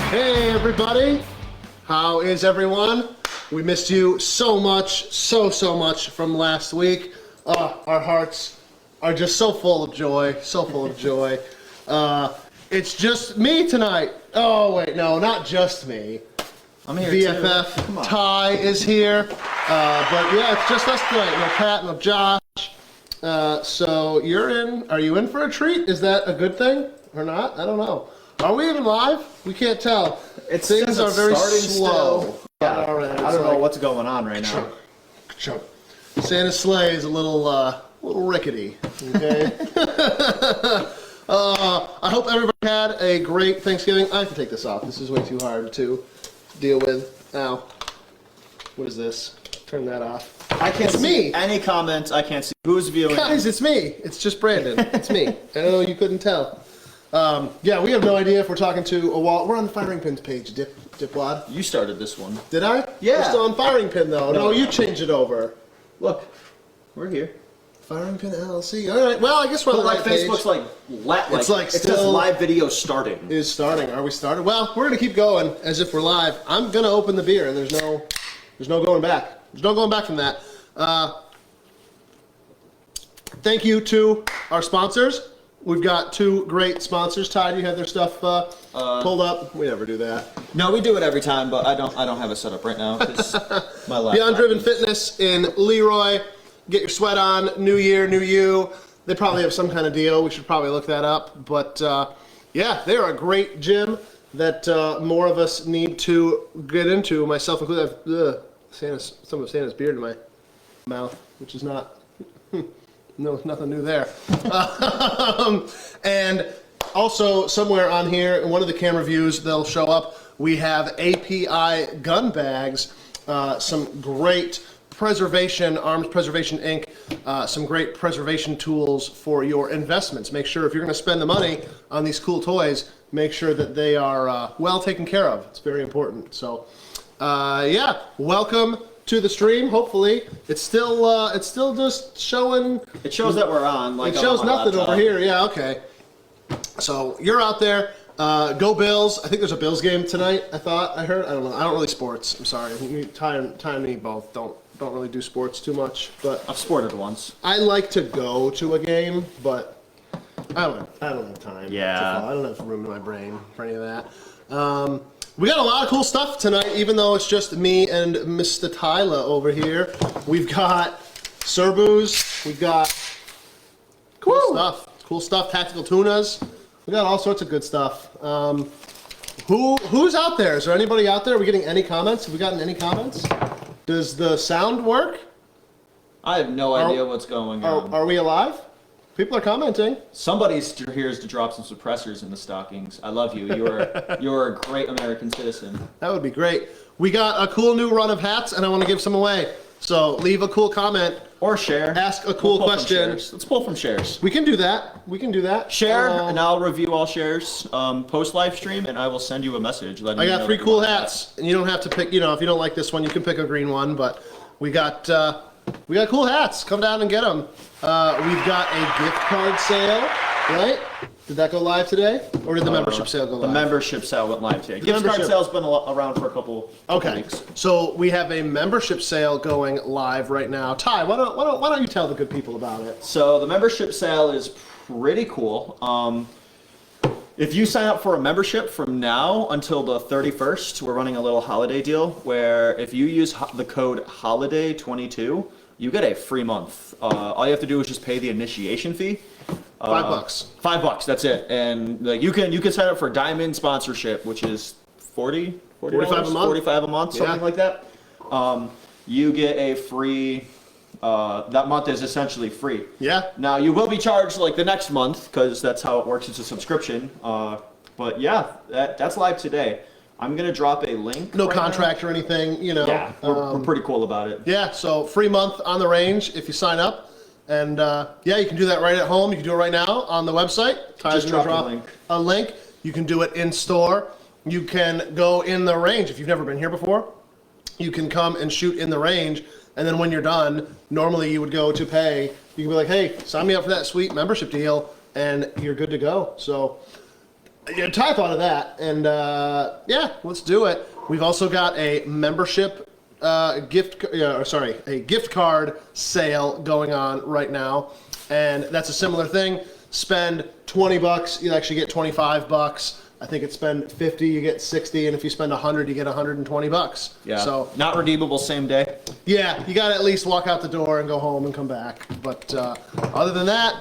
Hey everybody, how is everyone? We missed you so much, so much from last week. Our hearts are just so full of joy, so full of joy. It's just me tonight. Oh wait, no, not just me. I'm here BFF Ty is here, but yeah, it's just us tonight. No Pat, no Josh. So are you in for a treat? Is that a good thing or not? I don't know. Are we even live? We can't tell. Things are very slow. Yeah, I don't know what's going on right now. Santa's sleigh is a little rickety. Okay. I hope everybody had a great Thanksgiving. I have to take this off. This is way too hard to deal with. Ow. What is this? Turn that off. I can't see any comments. I can't see who's viewing. Guys, it's me. It's just Brandon. It's me. I know you couldn't tell. Yeah, we have no idea if we're talking to a wall. We're on the firing pins page, Dipwad. You started this one. Did I? Yeah. We're still on firing pin though. No, you changed it over. Look, we're here. Firing pin LLC. All right. Well, I guess we're on the right page. Facebook's it says live video starting. Is starting. Are we started? Well, we're gonna keep going as if we're live. I'm gonna open the beer, and there's no going back. There's no going back from that. Thank you to our sponsors. We've got two great sponsors. Ty, do you have their stuff pulled up? We never do that. No, we do it every time, but I don't have it set up right now because my laptop. Beyond Driven Fitness in Leroy. Get your sweat on. New year, new you. They probably have some kind of deal. We should probably look that up. But yeah, they're a great gym that more of us need to get into. Myself included. Some of Santa's beard in my mouth, which is not. No, nothing new there. And also somewhere on here, in one of the camera views, they'll show up. We have API gun bags, some great preservation, Arms Preservation Inc., some great preservation tools for your investments. Make sure if you're going to spend the money on these cool toys, make sure that they are well taken care of. It's very important. So, yeah, welcome to the stream. Hopefully, it's still just showing. It shows that we're on. Like it shows nothing laptop. over here. Yeah, okay. So you're out there. Go Bills! I think there's a Bills game tonight. I heard. I don't know. I don't really sports. I'm sorry. Ty and me both don't really do sports too much. But I've sported once. I like to go to a game, but I don't have time. Yeah. I don't have room in my brain for any of that. We got a lot of cool stuff tonight, even though it's just me and Mr. Tyler over here. We've got Cerbus, we've got cool stuff, tactical tunas. We got all sorts of good stuff. Who's out there? Is there anybody out there? Are we getting any comments? Have we gotten any comments? Does the sound work? I have no idea what's going on. Are we alive? People are commenting. Somebody's here to drop some suppressors in the stockings. I love you. You're a great American citizen. That would be great. We got a cool new run of hats, and I want to give some away. So leave a cool comment. Or share. Ask a cool question. Let's pull from shares. We can do that. Share, and I'll review all shares. Post live stream, and I will send you a message. I got 3 cool hats, and you don't have to pick. If you don't like this one, you can pick a green one. But we got cool hats. Come down and get them. We've got a gift card sale, right? Did that go live today, or did the membership sale go live? The membership sale went live today. Gift card sale's been around for a couple weeks. So we have a membership sale going live right now. Ty, why don't you tell the good people about it? So the membership sale is pretty cool. If you sign up for a membership from now until the 31st, we're running a little holiday deal where if you use the code HOLIDAY22, you get a free month. All you have to do is just pay the initiation fee. $5. $5, that's it. And you can sign up for Diamond sponsorship, which is $45 a month. $45 a month, something like that. You get a free. That month is essentially free. Yeah. Now you will be charged like the next month because that's how it works. It's a subscription. But yeah, that's live today. I'm gonna drop a link. No contract or anything, Yeah, we're pretty cool about it. Yeah. So free month on the range if you sign up. And yeah, you can do that right at home. You can do it right now on the website. Ty's Just gonna drop a link. You can do it in store. You can go in the range. If you've never been here before, you can come and shoot in the range. And then when you're done, normally you would go to pay. You can be like, hey, sign me up for that sweet membership deal, and you're good to go. So Yeah, Ty thought of that, and yeah, let's do it. We've also got a membership a gift card sale going on right now, and that's a similar thing. Spend $20, you actually get $25. I think it's spend 50, you get 60, and if you spend 100, you get $120. Yeah. So not redeemable same day. yeah, you got to at least walk out the door and go home and come back. But other than that,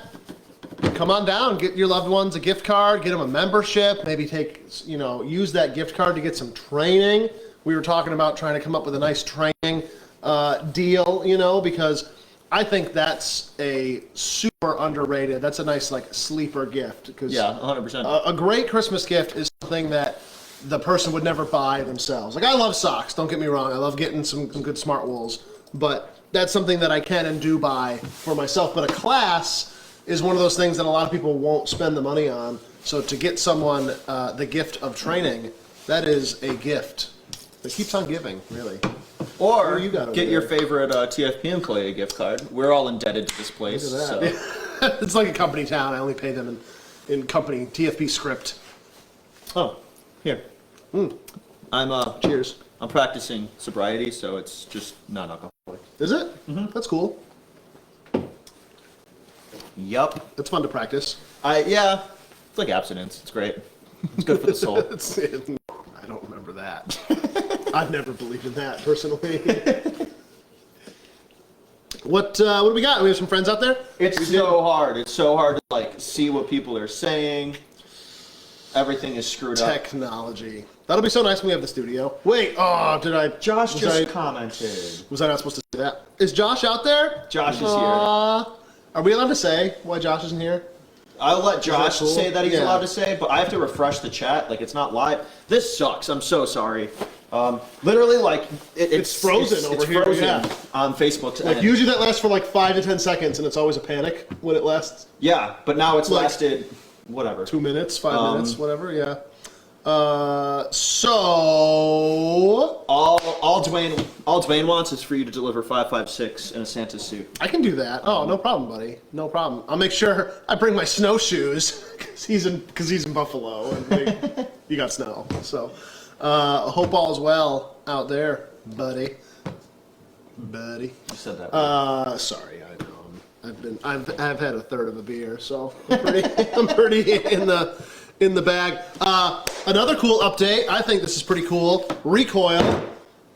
come on down, get your loved ones a gift card, get them a membership, maybe use that gift card to get some training. We were talking about trying to come up with a nice training deal, because I think that's a super underrated, that's a nice sleeper gift. Yeah, 100%. A great Christmas gift is something that the person would never buy themselves. Like, I love socks, don't get me wrong, I love getting some good smart wools, but that's something that I can and do buy for myself. But a class is one of those things that a lot of people won't spend the money on. So to get someone the gift of training, that is a gift that keeps on giving, really. Or you got get your favorite TFP employee a gift card. We're all indebted to this place. Look at that. It's like a company town. I only pay them in company TFP script. Oh, here. I'm Cheers. I'm practicing sobriety, so it's just non-alcoholic. Is it? Mm-hmm. That's cool. Yup. It's fun to practice. Yeah. It's like abstinence. It's great. It's good for the soul. I don't remember that. I've never believed in that personally. What do we got? We have some friends out there? It's so hard. It's so hard to see what people are saying. Everything is screwed up. Technology. That'll be so nice when we have the studio. Wait, did I? Josh just commented. Was I not supposed to say that? Is Josh out there? Josh is here. Are we allowed to say why Josh isn't here? I'll let Josh cool? say that he's Yeah. allowed to say, but I have to refresh the chat. It's not live. This sucks. I'm so sorry. Literally, it's frozen over it's here, frozen yeah. on Facebook. Usually that lasts for 5 to 10 seconds, and it's always a panic when it lasts. Yeah, but now it's lasted, whatever. 2 minutes, 5 minutes, whatever, yeah. So all Dwayne wants is for you to deliver 556 in a Santa suit. I can do that. Oh, no problem, buddy. No problem. I'll make sure I bring my snowshoes because he's in Buffalo and you got snow. So hope all is well out there, buddy. You said that. Sorry, I know. I've had a third of a beer, so I'm pretty in the bag. Another cool update. I think this is pretty cool. Recoil.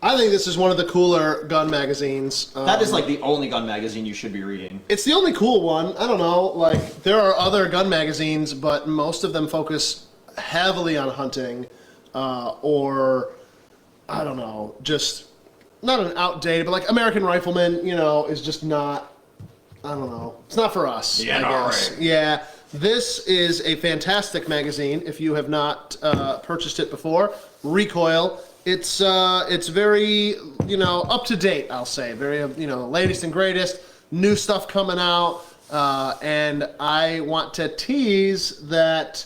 I think this is one of the cooler gun magazines. That is the only gun magazine you should be reading. It's the only cool one. I don't know. There are other gun magazines, but most of them focus heavily on hunting, or I don't know, just not an outdated, but American Rifleman. Is just not. I don't know. It's not for us. Yeah, I guess. right. Yeah. This is a fantastic magazine. If you have not purchased it before, Recoil. It's very up to date. I'll say very latest and greatest, new stuff coming out, and I want to tease that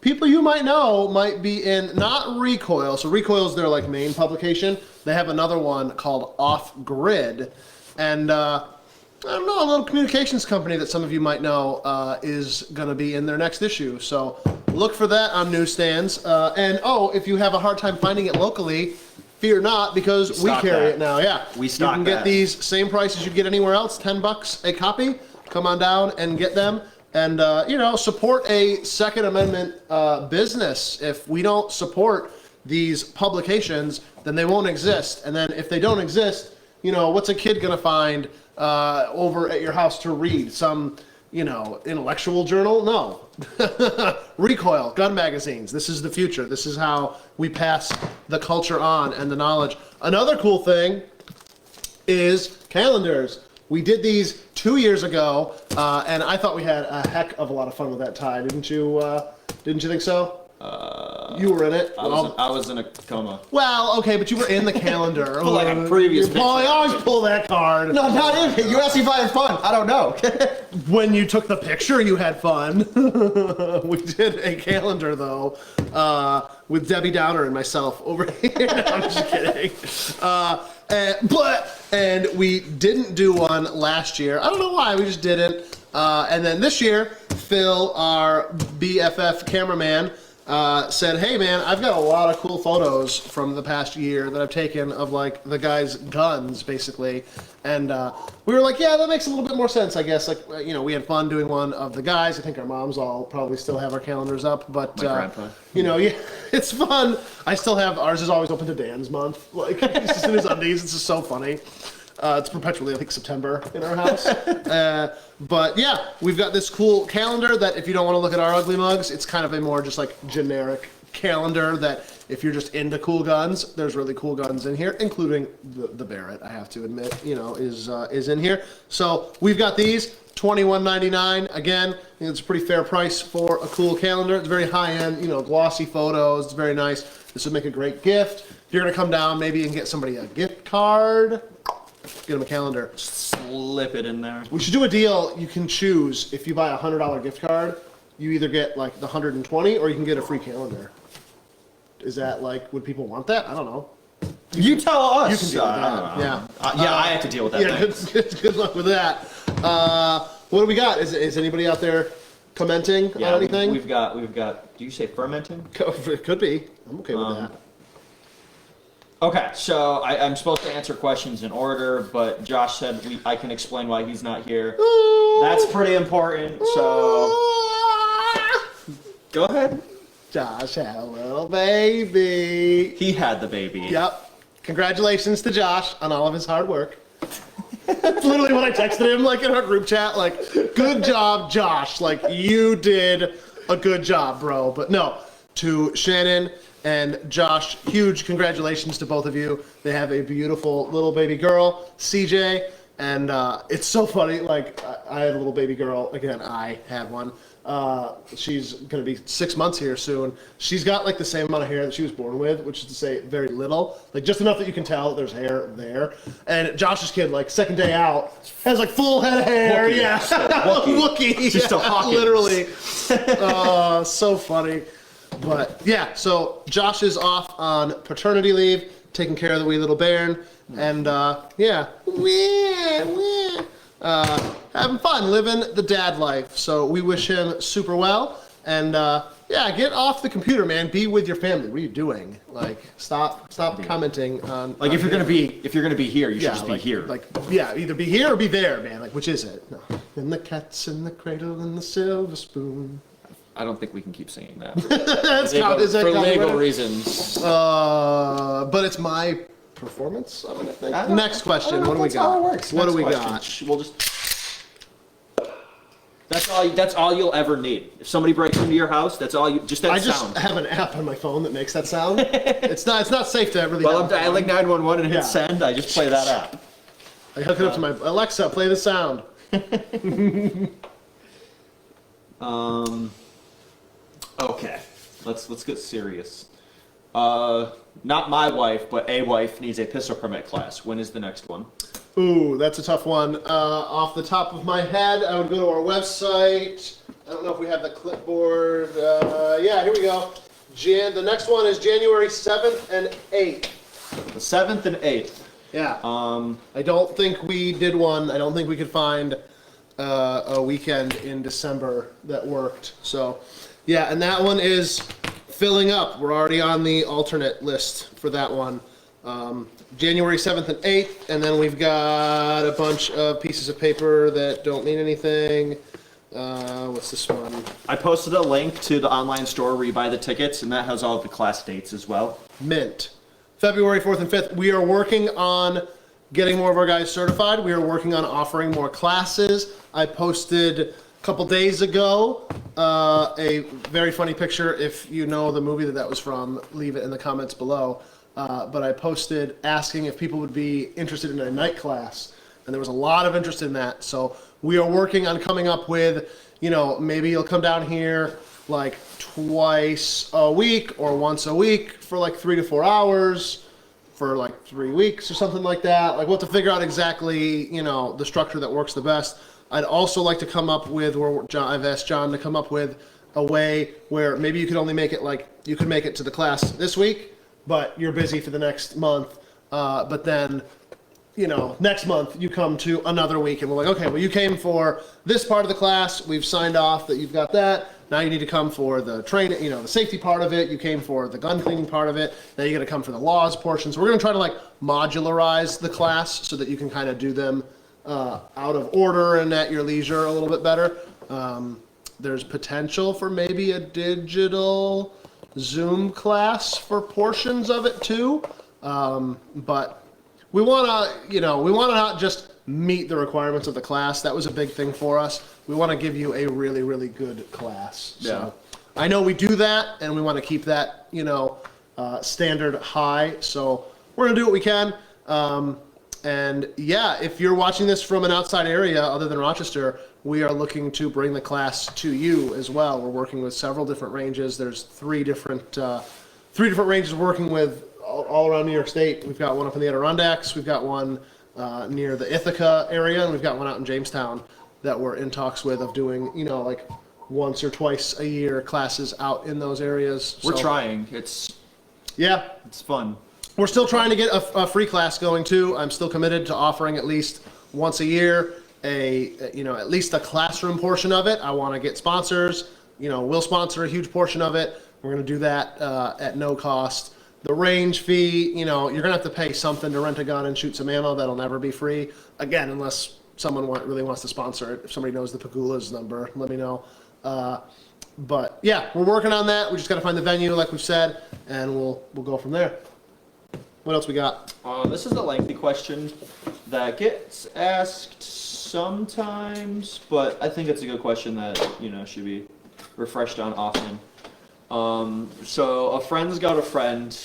people you might know might be in not Recoil. So Recoil is their main publication. They have another one called Off Grid, and I don't know, a little communications company that some of you might know is going to be in their next issue. So look for that on newsstands. And if you have a hard time finding it locally, fear not, because we carry it now. Yeah, we stock You can get these same prices you'd get anywhere else, $10 a copy. Come on down and get them. And, support a Second Amendment business. If we don't support these publications, then they won't exist. And then if they don't exist, what's a kid going to find over at your house to read? Some, intellectual journal? No. Recoil, gun magazines. This is the future. This is how we pass the culture on and the knowledge. Another cool thing is calendars. We did these 2 years ago, and I thought we had a heck of a lot of fun with that tie. Didn't you think so? You were in it. I was in a coma. Well, okay, but you were in the calendar. A previous picture. I always pull that card. No, not even. You asked me if I had fun. I don't know. When you took the picture, you had fun. We did a calendar, though, with Debbie Downer and myself over here. No, I'm just kidding. And we didn't do one last year. I don't know why. We just didn't. And then this year, Phil, our BFF cameraman, said, hey man, I've got a lot of cool photos from the past year that I've taken of like the guys' guns, basically. And we were like, yeah, that makes a little bit more sense, I guess. Like, you know, we had fun doing one of the guys. I think our moms all probably still have our calendars up, but My grandpa. you know, yeah, it's fun. I still have ours is always open to Dan's month. Like he's just in his undies. It's just so funny. It's perpetually, I think, September in our house. But yeah, we've got this cool calendar that if you don't want to look at our ugly mugs, it's kind of a more just like generic calendar that if you're just into cool guns, there's really cool guns in here, including the Barrett, I have to admit, you know, is in here. So we've got these, $21.99. Again, I think it's a pretty fair price for a cool calendar. It's very high-end, you know, glossy photos. It's very nice. This would make a great gift. If you're going to come down, maybe you can get somebody a gift card. Get them a calendar. Slip it in there. We should do a deal. You can choose if you buy a $100 gift card, you either get like the 120 or you can get a free calendar. Is that like, would people want that? I don't know. You tell us. You can deal with that. Yeah. I have to deal with that. Yeah, good luck with that. What do we got? Is anybody out there commenting on anything? We've got. Do you say fermenting? It could be. I'm okay with that. Okay, so I'm supposed to answer questions in order, but Josh said I can explain why he's not here. That's pretty important, so go ahead. Josh had a little baby. He had the baby. Yep. Congratulations to Josh on all of his hard work. That's literally what I texted him, like in our group chat, like, good job, Josh. Like, you did a good job, bro. But no, to Shannon and Josh, huge congratulations to both of you. They have a beautiful little baby girl, CJ, and it's so funny. Like, I had a little baby girl. Again, I have one. She's gonna be 6 months here soon. She's got like the same amount of hair that she was born with, which is to say very little, like just enough that you can tell that there's hair there. And Josh's kid, like second day out, has like full head of hair. Wookie. Yeah, Wookie. Just a Hawkins. Literally. So funny. But yeah, so Josh is off on paternity leave, taking care of the wee little bairn, and having fun, living the dad life. So we wish him super well, and get off the computer, man. Be with your family. What are you doing? Like, stop commenting on. Like, if you're gonna be here, you should just be here. Like, either be here or be there, man. Like, which is it? No. And the cat's in the cradle and the silver spoon. I don't think we can keep singing that. For legal reasons. But it's my performance of it, I think. Next question. What do we got? How it works. What do we question. got? We'll just. That's all you'll ever need. If somebody breaks into your house, that's all you. Just that sound. I just have an app on my phone that makes that sound. It's not safe to really. Well, I'm dialing 911 and hit send. I just play that app. I hook it up to my Alexa. Play the sound. Okay, let's get serious. Not my wife, but a wife needs a pistol permit class. When is the next one? Ooh, that's a tough one. Off the top of my head, I would go to our website. I don't know if we have the clipboard. Here we go. The next one is January 7th and 8th. The 7th and 8th. Yeah. I don't think we did one. I don't think we could find a weekend in December that worked. So, yeah, and that one is filling up. We're already on the alternate list for that one. January 7th and 8th, and then we've got a bunch of pieces of paper that don't mean anything. What's this one? I posted a link to the online store where you buy the tickets, and that has all of the class dates as well. Mint. February 4th and 5th. We are working on getting more of our guys certified. We are working on offering more classes. I posted a couple days ago a very funny picture. If you know the movie that was from, leave it in the comments below. But I posted asking if people would be interested in a night class, and there was a lot of interest in that. So we are working on coming up with, maybe you'll come down here like twice a week or once a week for like 3 to 4 hours for like 3 weeks or something like that. Like, we'll have to figure out exactly, the structure that works the best. I'd also like to come up with, I've asked John to come up with a way where maybe you could only make it you could make it to the class this week, but you're busy for the next month. But then, next month you come to another week and we're like, okay, well, you came for this part of the class. We've signed off that you've got that. Now you need to come for the training, the safety part of it. You came for the gun cleaning part of it. Now you got to come for the laws portion. So we're going to try to like modularize the class so that you can kind of do them out of order and at your leisure a little bit better. There's potential for maybe a digital Zoom class for portions of it too. But we want to not just meet the requirements of the class. That was a big thing for us. We want to give you a really, really good class. So I know we do that, and we want to keep that, standard high. So we're going to do what we can. And yeah, if you're watching this from an outside area other than Rochester, we are looking to bring the class to you as well. We're working with several different ranges. There's three different ranges working with all around New York State. We've got one up in the Adirondacks. We've got one near the Ithaca area, and we've got one out in Jamestown that we're in talks with of doing, like once or twice a year classes out in those areas. We're trying. It's fun. We're still trying to get a free class going too. I'm still committed to offering at least once a year at least a classroom portion of it. I want to get sponsors. We'll sponsor a huge portion of it. We're going to do that at no cost. The range fee, you're going to have to pay something to rent a gun and shoot some ammo. That'll never be free. Again, unless someone really wants to sponsor it. If somebody knows the Pagula's number, let me know. But yeah, we're working on that. We just got to find the venue, like we've said, and we'll go from there. What else we got? This is a lengthy question that gets asked sometimes, but I think it's a good question that, should be refreshed on often. So a friend's got a friend.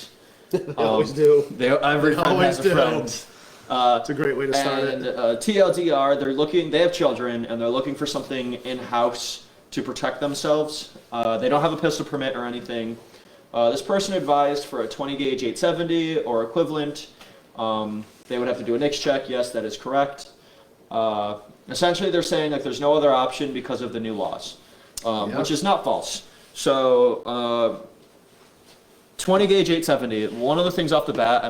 They always do. Every friend has a friend. It's a great way to start it. TLDR, they have children, and they're looking for something in-house to protect themselves. They don't have a pistol permit or anything. This person advised for a 20 gauge 870 or equivalent. They would have to do a NICS check. Yes, that is correct. Essentially, they're saying like there's no other option because of the new laws, which is not false. So 20 gauge 870, one of the things off the bat,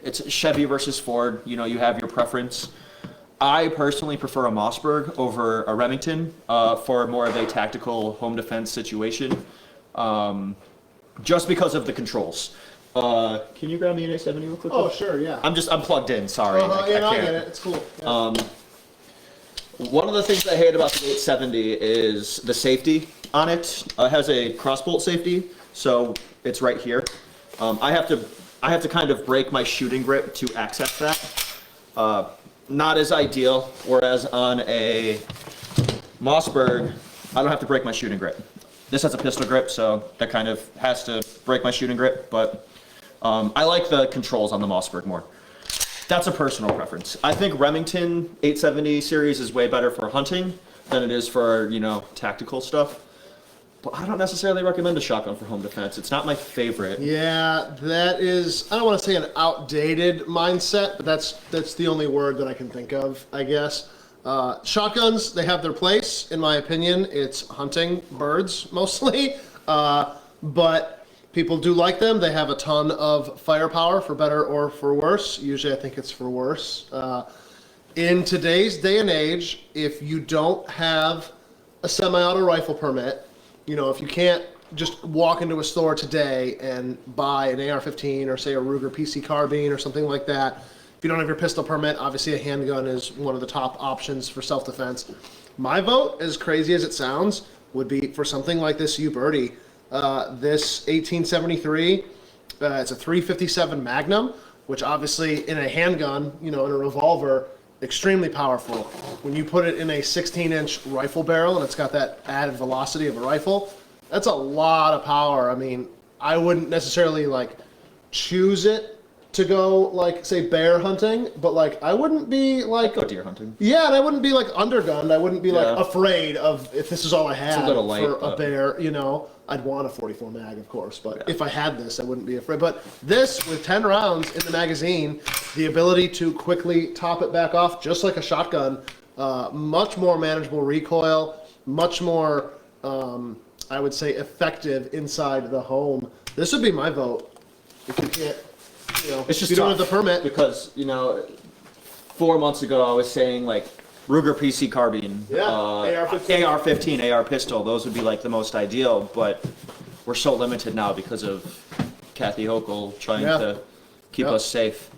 it's Chevy versus Ford, you have your preference. I personally prefer a Mossberg over a Remington for more of a tactical home defense situation, just because of the controls. Can you grab me an 870 real quick? Oh, sure, yeah. I'm plugged in, sorry. I get it, it's cool. Yeah. One of the things I hate about the 870 is the safety on it. It has a crossbolt safety, so it's right here. I have to kind of break my shooting grip to access that. Not as ideal, whereas on a Mossberg, I don't have to break my shooting grip. This has a pistol grip, so that kind of has to break my shooting grip, but I like the controls on the Mossberg more. That's a personal preference. I think Remington 870 series is way better for hunting than it is for, tactical stuff. But I don't necessarily recommend a shotgun for home defense. It's not my favorite. Yeah, that is, I don't want to say an outdated mindset, but that's the only word that I can think of, I guess. Shotguns, they have their place, in my opinion. It's hunting birds, mostly. But people do like them. They have a ton of firepower, for better or for worse. Usually I think it's for worse. In today's day and age, if you don't have a semi-auto rifle permit, if you can't just walk into a store today and buy an AR-15 or say a Ruger PC carbine or something like that, if you don't have your pistol permit, obviously a handgun is one of the top options for self-defense. My vote, as crazy as it sounds, would be for something like this U-Birdie. This 1873, it's a 357 Magnum, which obviously in a handgun, in a revolver, extremely powerful. When you put it in a 16-inch rifle barrel and it's got that added velocity of a rifle, that's a lot of power. I wouldn't necessarily choose it to go say bear hunting, but I wouldn't be I'd go deer hunting. Yeah, and I wouldn't be undergunned. I wouldn't be afraid of if this is all I had it's a little light, for a bear. I'd want a 44 mag, of course, but if I had this, I wouldn't be afraid. But this, with 10 rounds in the magazine, the ability to quickly top it back off, just like a shotgun, much more manageable recoil, much more, I would say, effective inside the home. This would be my vote. If you can't, it's just if you don't have the permit. Because, 4 months ago I was saying Ruger PC carbine, Yeah, AR-15. AR-15, AR pistol. Those would be like the most ideal, but we're so limited now because of Kathy Hochul trying to keep us safe.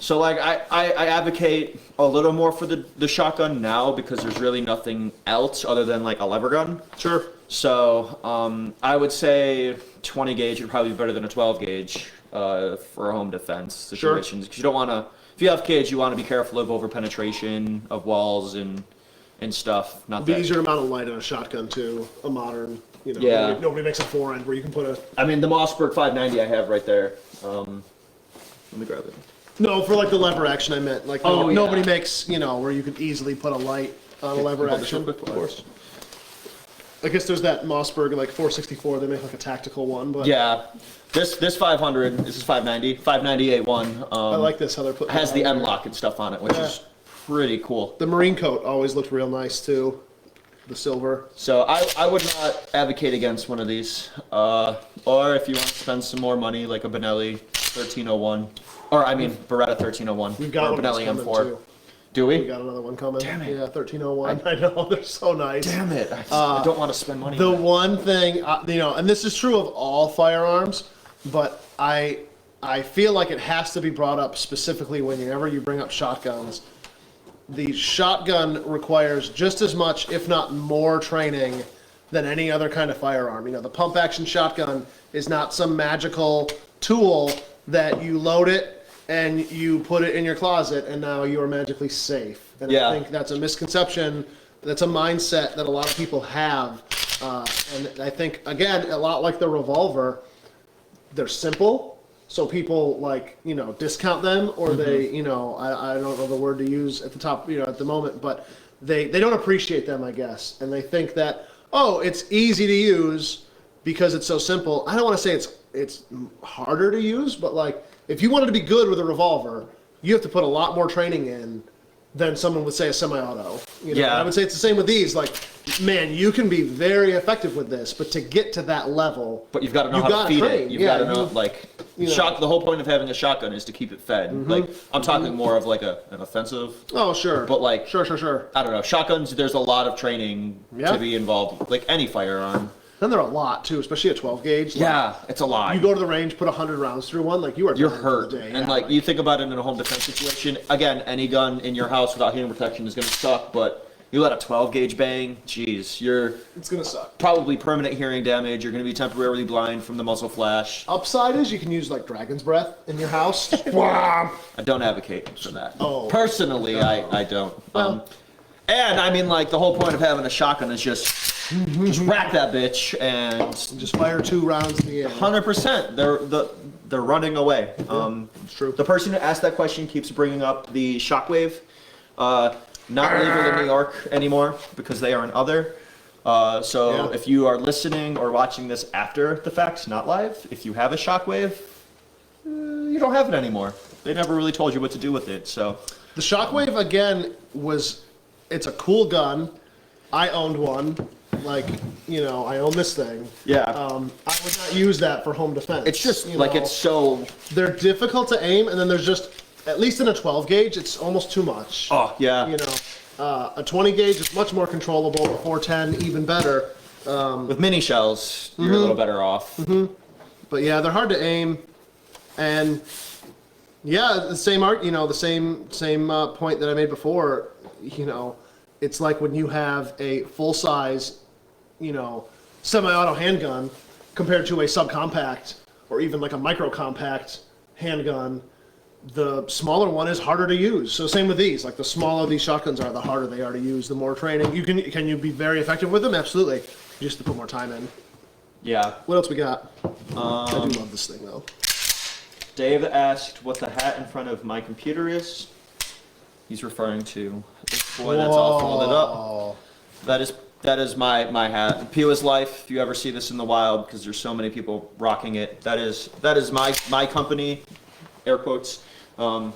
So like I advocate a little more for the shotgun now because there's really nothing else other than like a lever gun. Sure. So I would say 20 gauge would probably be better than a 12 gauge for a home defense situations. Because you don't want to, if you have kids, you want to be careful of over penetration of walls and stuff. Not It'd be that easier to mount a light on a shotgun too, a modern. You know, Yeah. nobody makes a 4-end where you can put a. I mean, the Mossberg 590 I have right there. Let me grab it. No, for like the lever action, I meant like Oh, nobody yeah. makes where you could easily put a light on a lever Hold this action. real quick, Of course. I guess there's that Mossberg like 464. They make like a tactical one, but Yeah, this 500, this is 590, 590A1. I like this how they're putting. Has it the on M there. lock and stuff on it, which Yeah. is pretty cool. The marine coat always looked real nice too. The silver. So I would not advocate against one of these. Or if you want to spend some more money, like a Benelli 1301, or I mean Beretta 1301, We've got or one that's Benelli coming, M4. too. Do We we? got another one coming. Damn it. Yeah, 1301. I know they're so nice. Damn it! I don't want to spend money. The on it. one thing, and this is true of all firearms, but I feel like it has to be brought up specifically whenever you bring up shotguns. The shotgun requires just as much, if not more, training than any other kind of firearm. The pump action shotgun is not some magical tool that you load it and you put it in your closet and now you are magically safe. And Yeah. I think that's a misconception. That's a mindset that a lot of people have. And I think, again, a lot like the revolver, they're simple. So people discount them, or they, I don't know the word to use at the top, at the moment, but they don't appreciate them, I guess. And they think that, oh, it's easy to use because it's so simple. I don't want to say it's harder to use, but like if you wanted to be good with a revolver, you have to put a lot more training in than someone would say a semi-auto. Yeah. I would say it's the same with these. Like, man, you can be very effective with this, but to get to that level, But you've got to know you how to gotta feed train. it. You've Yeah, got to know, you- like, know. the whole point of having a shotgun is to keep it fed. Like, I'm talking more of like an offensive, Oh, sure. but like, Sure. I don't know, shotguns, there's a lot of training Yeah. to be involved, like any firearm. Then they're a lot too, especially a 12 gauge. Like, Yeah, it's a lot. you go to the range, put 100 rounds through one, like you're You're done for hurt. the day. And Yeah, like, you think about it in a home defense situation, again, any gun in your house without hearing protection is going to suck, but you let a 12 gauge bang, geez, you're it's gonna suck. probably permanent hearing damage. You're going to be temporarily blind from the muzzle flash. Upside is you can use like dragon's breath in your house. Wham! I don't advocate for that. Oh. Personally, I don't. Well. And I mean, like, the whole point of having a shotgun is just rack that bitch and Just fire 2 rounds in the air. 100%. They're running away. It's true. The person who asked that question keeps bringing up the Shockwave. Not legal in New York anymore because they are an other. So Yeah. if you are listening or watching this after the fact, not live, if you have a Shockwave, you don't have it anymore. They never really told you what to do with it. So The Shockwave again it's a cool gun. I owned one. Like, I own this thing. yeah, I would not use that for home defense. it's just you like know. it's so. They're difficult to aim, and then there's just, at least in a 12 gauge, it's almost too much. Oh yeah. A 20 gauge is much more controllable. A 410 even better. With mini shells, you're a little better off. But yeah, they're hard to aim, and yeah, the same point that I made before. It's like when you have a full size, semi-auto handgun compared to a subcompact or even like a micro compact handgun. The smaller one is harder to use. So same with these. Like the smaller these shotguns are, the harder they are to use. The more training can you be very effective with them? Absolutely. You just have to put more time in. Yeah. What else we got? I do love this thing though. Dave asked what the hat in front of my computer is. He's referring to this boy that's all folded up. That is my hat. Pila's Life. If you ever see this in the wild, because there's so many people rocking it, that is my company. Air quotes. So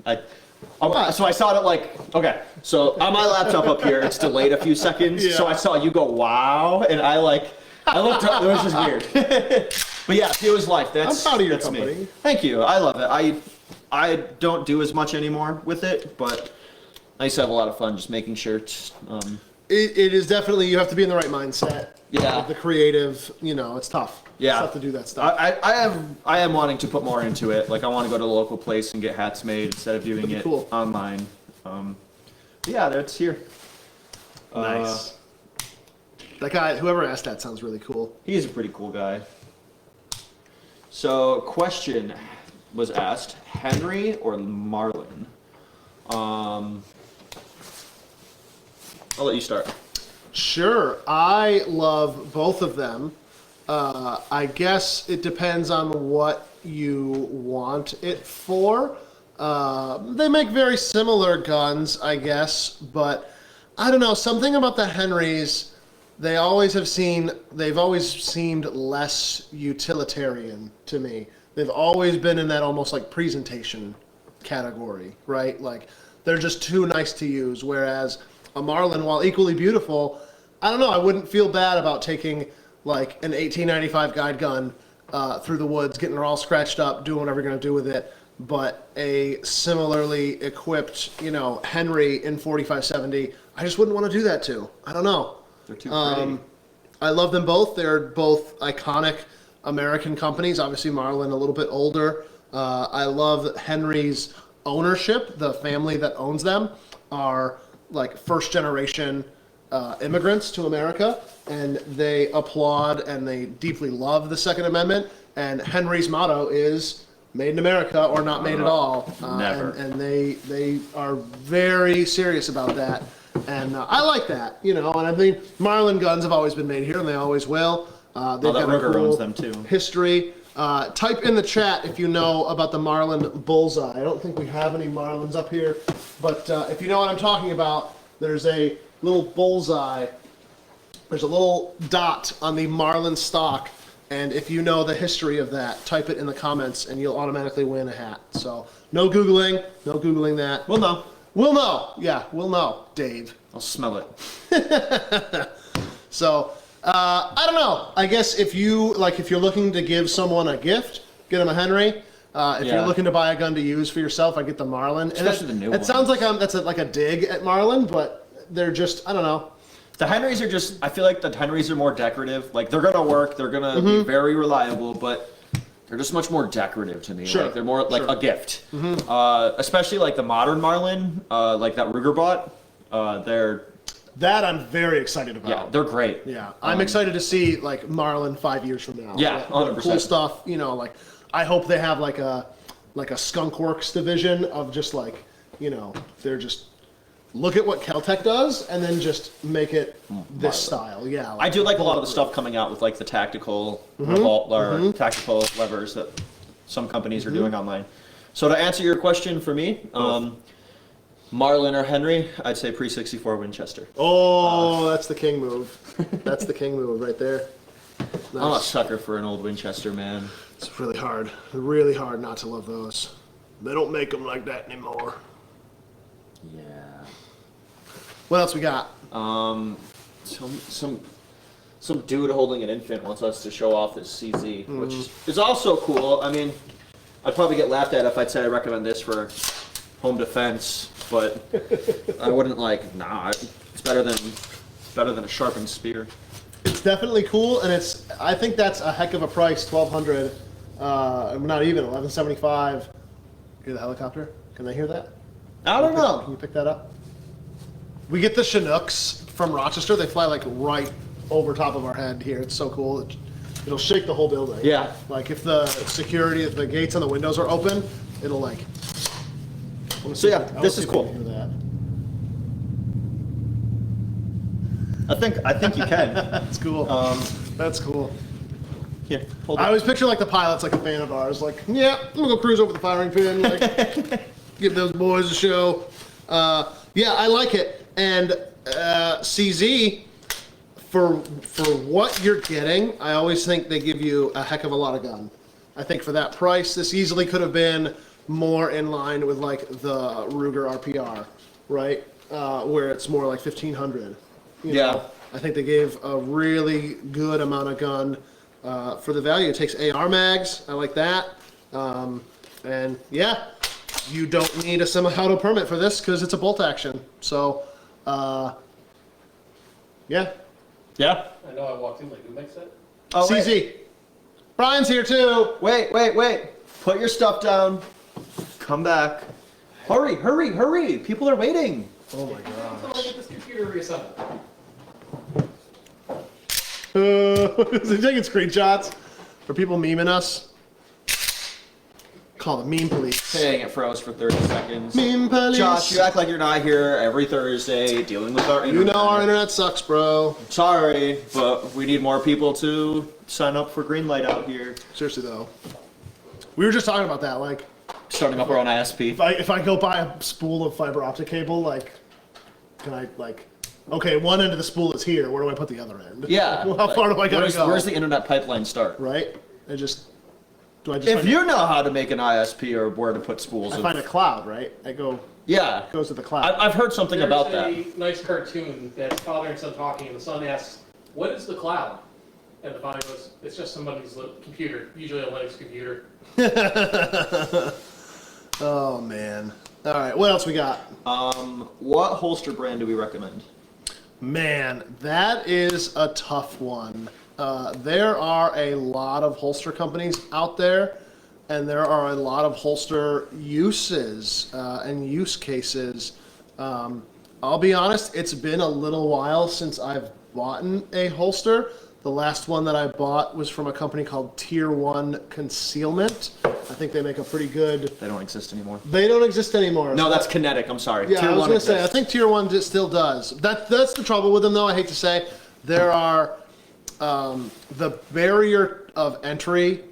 I saw it like, okay, so on my laptop up here, it's delayed a few seconds. Yeah. So I saw you go, wow, and I looked up, it was just weird. But yeah, Pila's Life. That's I'm proud of your that's me. company. Thank you. I love it. I don't do as much anymore with it, but I used to have a lot of fun just making shirts. It is definitely, you have to be in the right mindset. Yeah. The creative, it's tough. Yeah. It's tough to do that stuff. I am wanting to put more into it. Like I want to go to the local place and get hats made instead of doing it cool. online. Yeah, that's here. Nice. That guy, whoever asked that, sounds really cool. He's a pretty cool guy. So, question was asked: Henry or Marlin? I'll let you start. Sure, I love both of them. I guess it depends on what you want it for. They make very similar guns, I guess, but I don't know, something about the Henrys, they've always seemed less utilitarian to me. They've always been in that almost like presentation category, right? Like they're just too nice to use, whereas a Marlin, while equally beautiful, I don't know, I wouldn't feel bad about taking like an 1895 guide gun through the woods, getting it all scratched up, doing whatever you're gonna do with it. But a similarly equipped, Henry in 4570, I just wouldn't want to do that to. I don't know. They're too pretty. I love them both. They're both iconic American companies. Obviously, Marlin a little bit older. I love Henry's ownership. The family that owns them are like first generation immigrants to America, and they applaud and they deeply love the Second Amendment. And Henry's motto is "Made in America" or "Not made at all." Never. And they are very serious about that. And I like that, And I mean, Marlin guns have always been made here, and they always will. They've got a cool owns them too. history. Type in the chat if you know about the Marlin bullseye. I don't think we have any Marlins up here, but if you know what I'm talking about, there's a little bullseye. There's a little dot on the Marlin stock, and if you know the history of that, type it in the comments, and you'll automatically win a hat. So no Googling that. Well, no. We'll know. Yeah, we'll know, Dave. I'll smell it. So, I don't know. I guess if you're looking to give someone a gift, get them a Henry. If you're looking to buy a gun to use for yourself, I get the Marlin. Especially the new It sounds like that's like a dig at Marlin, but they're just, I don't know. The Henrys are just, I feel like the Henrys are more decorative. Like, they're going to work, they're going to be very reliable, but they're just much more decorative to me. Sure. Like, they're more like a gift. Especially like the modern Marlin, like that Ruger bought. That I'm very excited about. Yeah, they're great. Yeah, I'm excited to see like Marlin 5 years from now. Yeah, Like, 100%. Cool stuff. Like I hope they have like a Skunk Works division of just like, they're just look at what Keltec does and then just make it this style. Yeah. I do like a lot of the stuff coming out with like the tactical revolt or tactical levers that some companies are doing online. So to answer your question for me, Marlin or Henry, I'd say pre-64 Winchester. Oh, that's the king move. That's the king move right there. I'm a Nice. sucker for an old Winchester, man. It's really hard not to love those. They don't make them like that anymore. Yeah. What else we got? Some dude holding an infant wants us to show off his CZ, which is also cool. I mean, I'd probably get laughed at if I'd say I recommend this for home defense, but I wouldn't it's better than a sharpened spear. It's definitely cool, and I think that's a heck of a price, $1,200. Not even $1,175. Hear the helicopter? Can they hear that? I don't know. Can you pick that up? We get the Chinooks from Rochester. They fly like right over top of our head here. It's so cool. It'll shake the whole building. Yeah. Like if the security, if the gates and the windows are open, it'll like. So yeah, this is cool. Hear that. I think you can. That's cool. That's cool. Here, hold I on. always picture like the pilot's like a fan of ours. Like, yeah, I'm gonna go cruise over the firing pin. Like, give those boys a show. Yeah, I like it. And CZ, for what you're getting, I always think they give you a heck of a lot of gun. I think for that price, this easily could have been more in line with like the Ruger RPR, right? Where it's more like 1,500. You know? I think they gave a really good amount of gun for the value. It takes AR mags. I like that. And yeah, you don't need a semi-auto permit for this because it's a bolt action. So, yeah. Yeah. I know I walked in like, who makes that? Oh, wait. CZ. Brian's here too. Wait. Put your stuff down. Come back. Hurry. People are waiting. Oh my Until I get this computer reassembled. Is he taking screenshots? Are people memeing us? Call the meme police. Dang, it froze for 30 seconds. Meme police. Josh, you act like you're not here every Thursday dealing with our internet. You know our internet sucks, bro. Sorry, but we need more people to sign up for Greenlight out here. Seriously though. We were just talking about that, like, Starting up our own ISP. if I go buy a spool of fiber optic cable, like, can I, like, okay, one end of the spool is here, where do I put the other end? Yeah. How far do I gotta go? Where's the internet pipeline start? Right? Do I just If find you know how to make an ISP or where to put spools I of... find a cloud, right? Yeah. Goes to the cloud. I've heard something about that. There's a nice cartoon that's father and son talking, and the son asks, "What is the cloud?" And the father goes, "It's just somebody's computer, usually a Linux computer." Oh man. All right, what else we got? What holster brand do we recommend? Man, that is a tough one. There are a lot of holster companies out there, and there are a lot of holster uses and use cases. I'll be honest, it's been a little while since I've bought a holster. The last one that I bought was from a company called Tier 1 Concealment. I think they make a pretty good... They don't exist anymore. They don't exist anymore. No, that's Kinetic. I'm sorry. Yeah, Tier I was 1 going to say, I exists. think Tier 1 still does. That's the trouble with them, though, I hate to say. There are... the barrier of entry,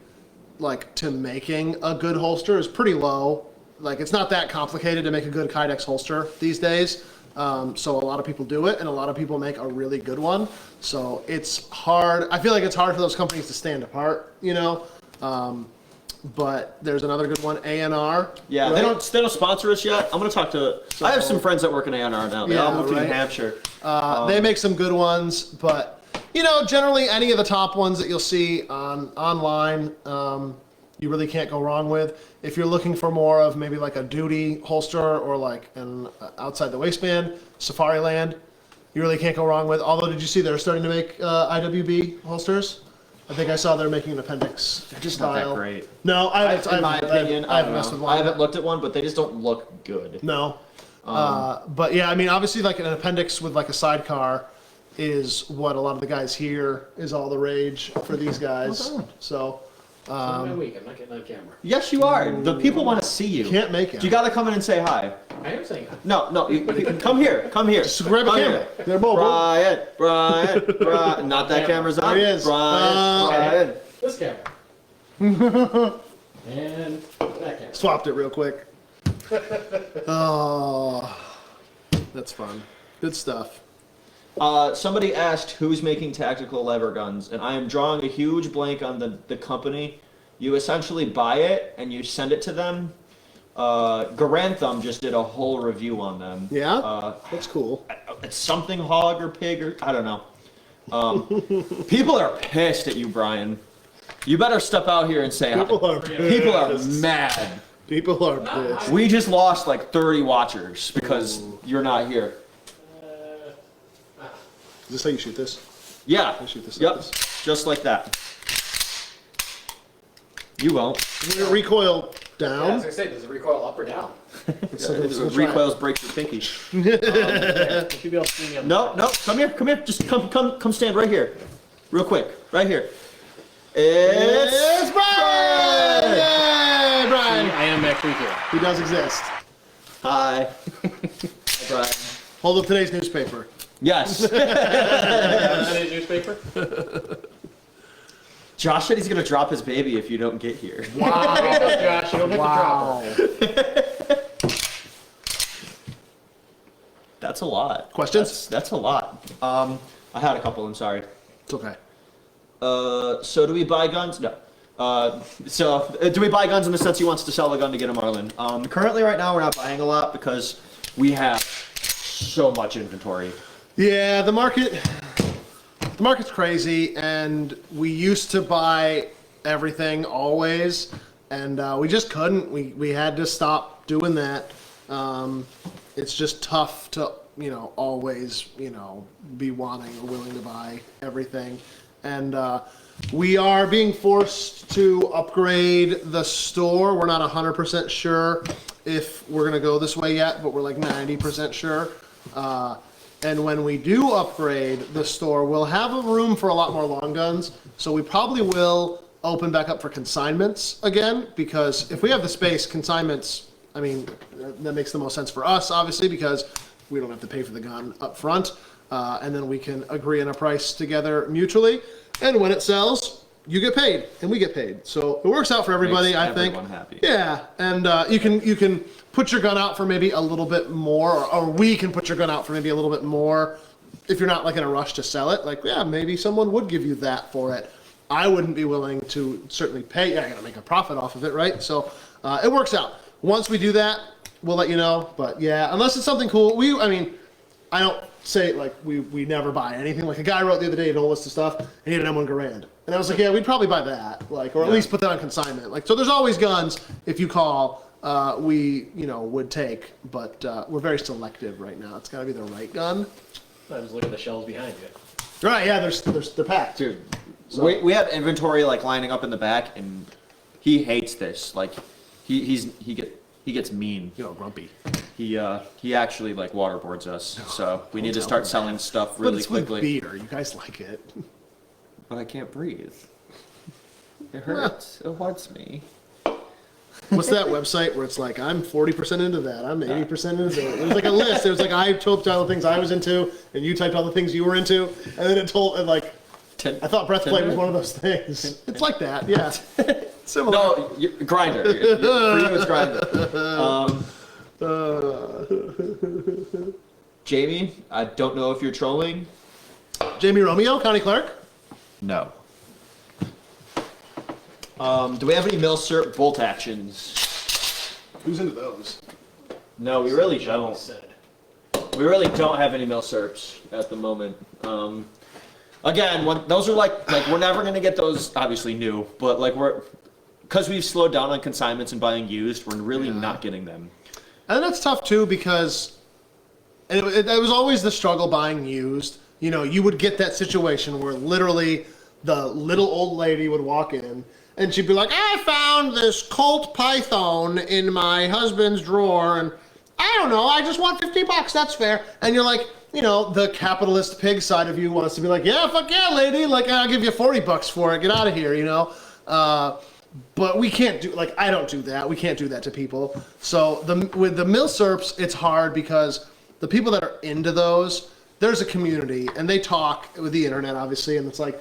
like, to making a good holster is pretty low. Like, it's not that complicated to make a good Kydex holster these days. So a lot of people do it, and a lot of people make a really good one. So it's hard. I feel like it's hard for those companies to stand apart, you know? But there's another good one, A&R. Yeah, right? they don't sponsor us yet. I'm gonna talk to. I have some friends that work in A&R now. They all Yeah, moved to New right. Hampshire. They make some good ones, but you know, generally any of the top ones that you'll see online, you really can't go wrong with. If you're looking for more of maybe like a duty holster or like an outside the waistband, Safariland, you really can't go wrong with. Although, did you see they're starting to make IWB holsters? I think I saw they're making an appendix. They're just not that great. No, In my opinion, I haven't messed with one. I haven't looked at one, but they just don't look good. No. But yeah, I mean, obviously, like an appendix with like a sidecar is what a lot of the guys here is all the rage for these guys. Well done. So I'm weak. I'm not getting on camera. Yes, you are. The people want to see you. can't make it. You gotta come in and say hi. I am saying that. No, you come here. Come here. Just grab a Come camera. here. They're mobile. Brian. Not that camera's on. There he is. Brian. This camera. And that camera. Swapped it real quick. Oh, that's fun. Good stuff. Somebody asked who's making tactical lever guns, and I am drawing a huge blank on the company. You essentially buy it and you send it to them. Garantham just did a whole review on them. Yeah, that's cool. It's something hog or pig or I don't know. People are pissed at you, Brian. You better step out here and say People hi. are pissed. People are mad. People are pissed. We just lost like 30 watchers because you're not here. Is this how you shoot this? Yeah. I shoot this like Yep. this. Just like that. You won't. We're recoil Yeah, down. as I say, does it recoil up or down? So If let's it try it. recoils, break your pinky. You should be able to see me on the No, come here. Just come stand right here. Real quick. Right here. It's Brian! Yay, Brian! I am actually here. He does exist. Hi. Hi, Brian. Hold up today's newspaper. Yes. Today's newspaper. Josh said he's gonna drop his baby if you don't get here. Wow. Josh, you don't have to drop her. That's a lot. Questions? That's a lot. I had a couple. I'm sorry. It's okay. So do we buy guns? No. Do we buy guns in the sense he wants to sell a gun to get a Marlin? Currently, right now, we're not buying a lot because we have so much inventory. Yeah, the market's crazy, and we used to buy everything always, and we just couldn't. We had to stop doing that. It's just tough to always be wanting or willing to buy everything, and we are being forced to upgrade the store. We're not 100% sure if we're gonna go this way yet, but we're like 90% sure. And when we do upgrade the store, we'll have a room for a lot more long guns. So we probably will open back up for consignments again, because if we have the space, consignments, I mean, that makes the most sense for us, obviously, because we don't have to pay for the gun up front. And then we can agree on a price together mutually. And when it sells, you get paid and we get paid. So it works out for everybody, Makes I think. everyone happy. Yeah, and you can put your gun out for maybe a little bit more, or we can put your gun out for maybe a little bit more if you're not like in a rush to sell it. Like, yeah, maybe someone would give you that for it. I wouldn't be willing to certainly pay. Yeah, I gotta make a profit off of it, right? So it works out. Once we do that, we'll let you know. But yeah, unless it's something cool, I don't say like we never buy anything. Like a guy wrote the other day a whole list of stuff, and he had an M1 Garand. And I was like, yeah, we'd probably buy that, like, or at least put that on consignment. Like, so there's always guns if you call, we would take, but we're very selective right now. It's got to be the right gun. I just look at the shelves behind you. Right? Yeah, they're packed. Dude, So- we have inventory like lining up in the back, and he hates this. Like, he gets mean. Grumpy. He actually like waterboards us. So we need to tell start him selling stuff But really it's with quickly. beer. You guys like it. But I can't breathe. It hurts. It haunts me. What's that website where it's like, I'm 40% into that, I'm 80% into that? It was like a list. It was like, I typed all the things I was into, and you typed all the things you were into, and then it told, and like, I thought breastplate was one of those things. It's like that, yeah. Similar. No, Grinder. For you, it's Grinder. Jamie, I don't know if you're trolling. Jamie Romeo, county clerk. No. Do we have any Milsurp bolt actions? Who's into those? No, we really don't. Said. We really don't have any Milsurps at the moment. Again, those are like we're never gonna get those obviously new, but like because we've slowed down on consignments and buying used, we're really not getting them. And that's tough too, because it was always the struggle buying used. You would get that situation where literally the little old lady would walk in and she'd be like, I found this Colt Python in my husband's drawer, and I don't know, I just want $50, that's fair. And you're like, the capitalist pig side of you wants to be like, yeah, fuck yeah, lady, like, I'll give you $40 for it, get out of here, But we can't do, like, I don't do that. We can't do that to people. So with the Milsurps, it's hard because the people that are into those, there's a community, and they talk with the internet, obviously, and it's like,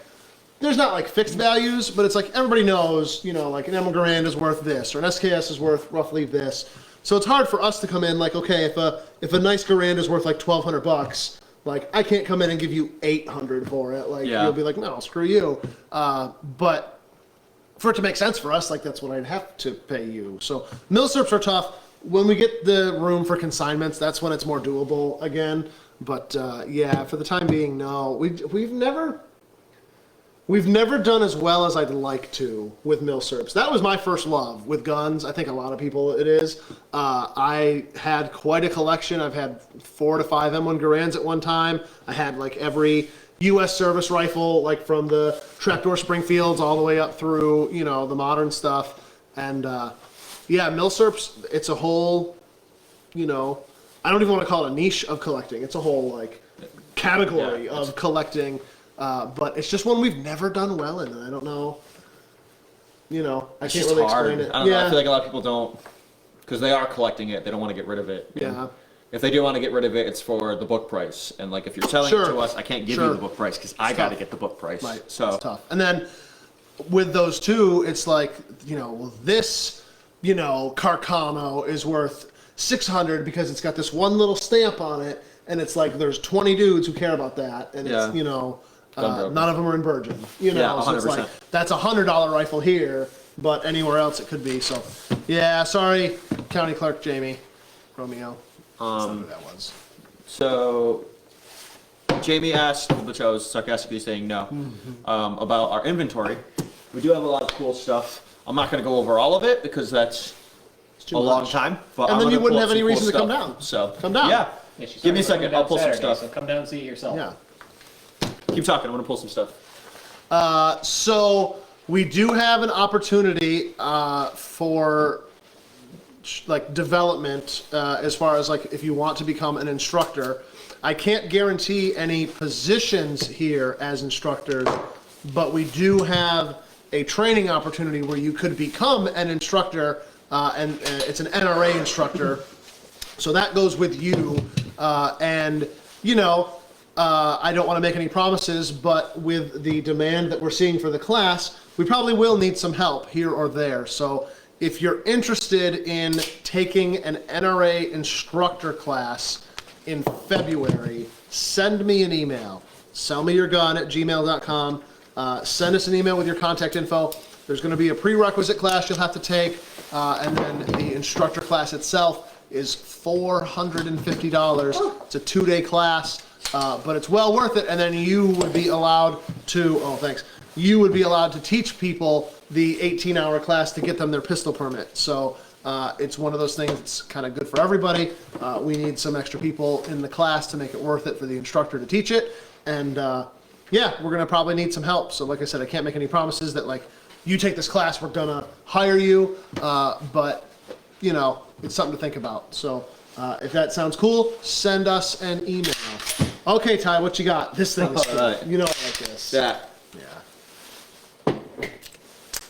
there's not like fixed values, but it's like everybody knows, like an M1 Garand is worth this, or an SKS is worth roughly this. So it's hard for us to come in like, okay, if a nice Garand is worth like $1,200, like I can't come in and give you $800 for it. Like you'll be like, no, screw you. But for it to make sense for us, like that's what I'd have to pay you. So Milsurps are tough. When we get the room for consignments, that's when it's more doable again. But yeah, for the time being, no. We've never done as well as I'd like to with Milsurps. That was my first love with guns. I think a lot of people it is. I had quite a collection. I've had 4 to 5 M1 Garands at one time. I had like every U.S. service rifle, like from the trapdoor Springfields all the way up through, the modern stuff. And yeah, Milsurps, it's a whole, I don't even want to call it a niche of collecting. It's a whole like category of collecting. But it's just one we've never done well in, and I don't know. I can't really explain it. I don't know. I feel like a lot of people don't, because they are collecting it. They don't want to get rid of it. Yeah. If they do want to get rid of it, it's for the book price. And like, if you're selling it to us, I can't give you the book price because I got to get the book price. Right. So it's tough. And then with those two, it's like, well, this, Carcano is worth $600 because it's got this one little stamp on it, and it's like there's 20 dudes who care about that, and it's none of them are in Bergen. So it's like that's a $100 rifle here, but anywhere else it could be. So yeah, sorry, County Clerk Jamie Romeo. That's not who that was. So Jamie asked, which I was sarcastically saying no, about our inventory. We do have a lot of cool stuff. I'm not going to go over all of it because that's too a long much. time. But And I'm then you gonna wouldn't pull up have any some reason cool to come stuff. down. So Come down. Yeah. Yeah, she's Give me a starting second. coming I'll pull down some Saturday, stuff. So come down and see it yourself. Yeah. Keep talking. I'm going to pull some stuff. So we do have an opportunity for like development as far as like if you want to become an instructor. I can't guarantee any positions here as instructors, but we do have a training opportunity where you could become an instructor, and it's an NRA instructor. So that goes with you, and you know, I don't want to make any promises, but with the demand that we're seeing for the class, we probably will need some help here or there. So if you're interested in taking an NRA instructor class in February, send me an email. sellmeyourgun@gmail.com. Send us an email with your contact info. There's going to be a prerequisite class you'll have to take, and then the instructor class itself is $450. It's a 2-day class, but it's well worth it. And then you would be allowed to, you would be allowed to teach people the 18-hour class to get them their pistol permit. So it's one of those things that's kind of good for everybody. We need some extra people in the class to make it worth it for the instructor to teach it. And yeah, we're gonna probably need some help. So like I said, I can't make any promises that like, you take this class, we're gonna hire you, but you know, it's something to think about. So if that sounds cool, send us an email. Okay, Ty, what you got? This thing is cool. Alright. You know I like this. Yeah. Yeah.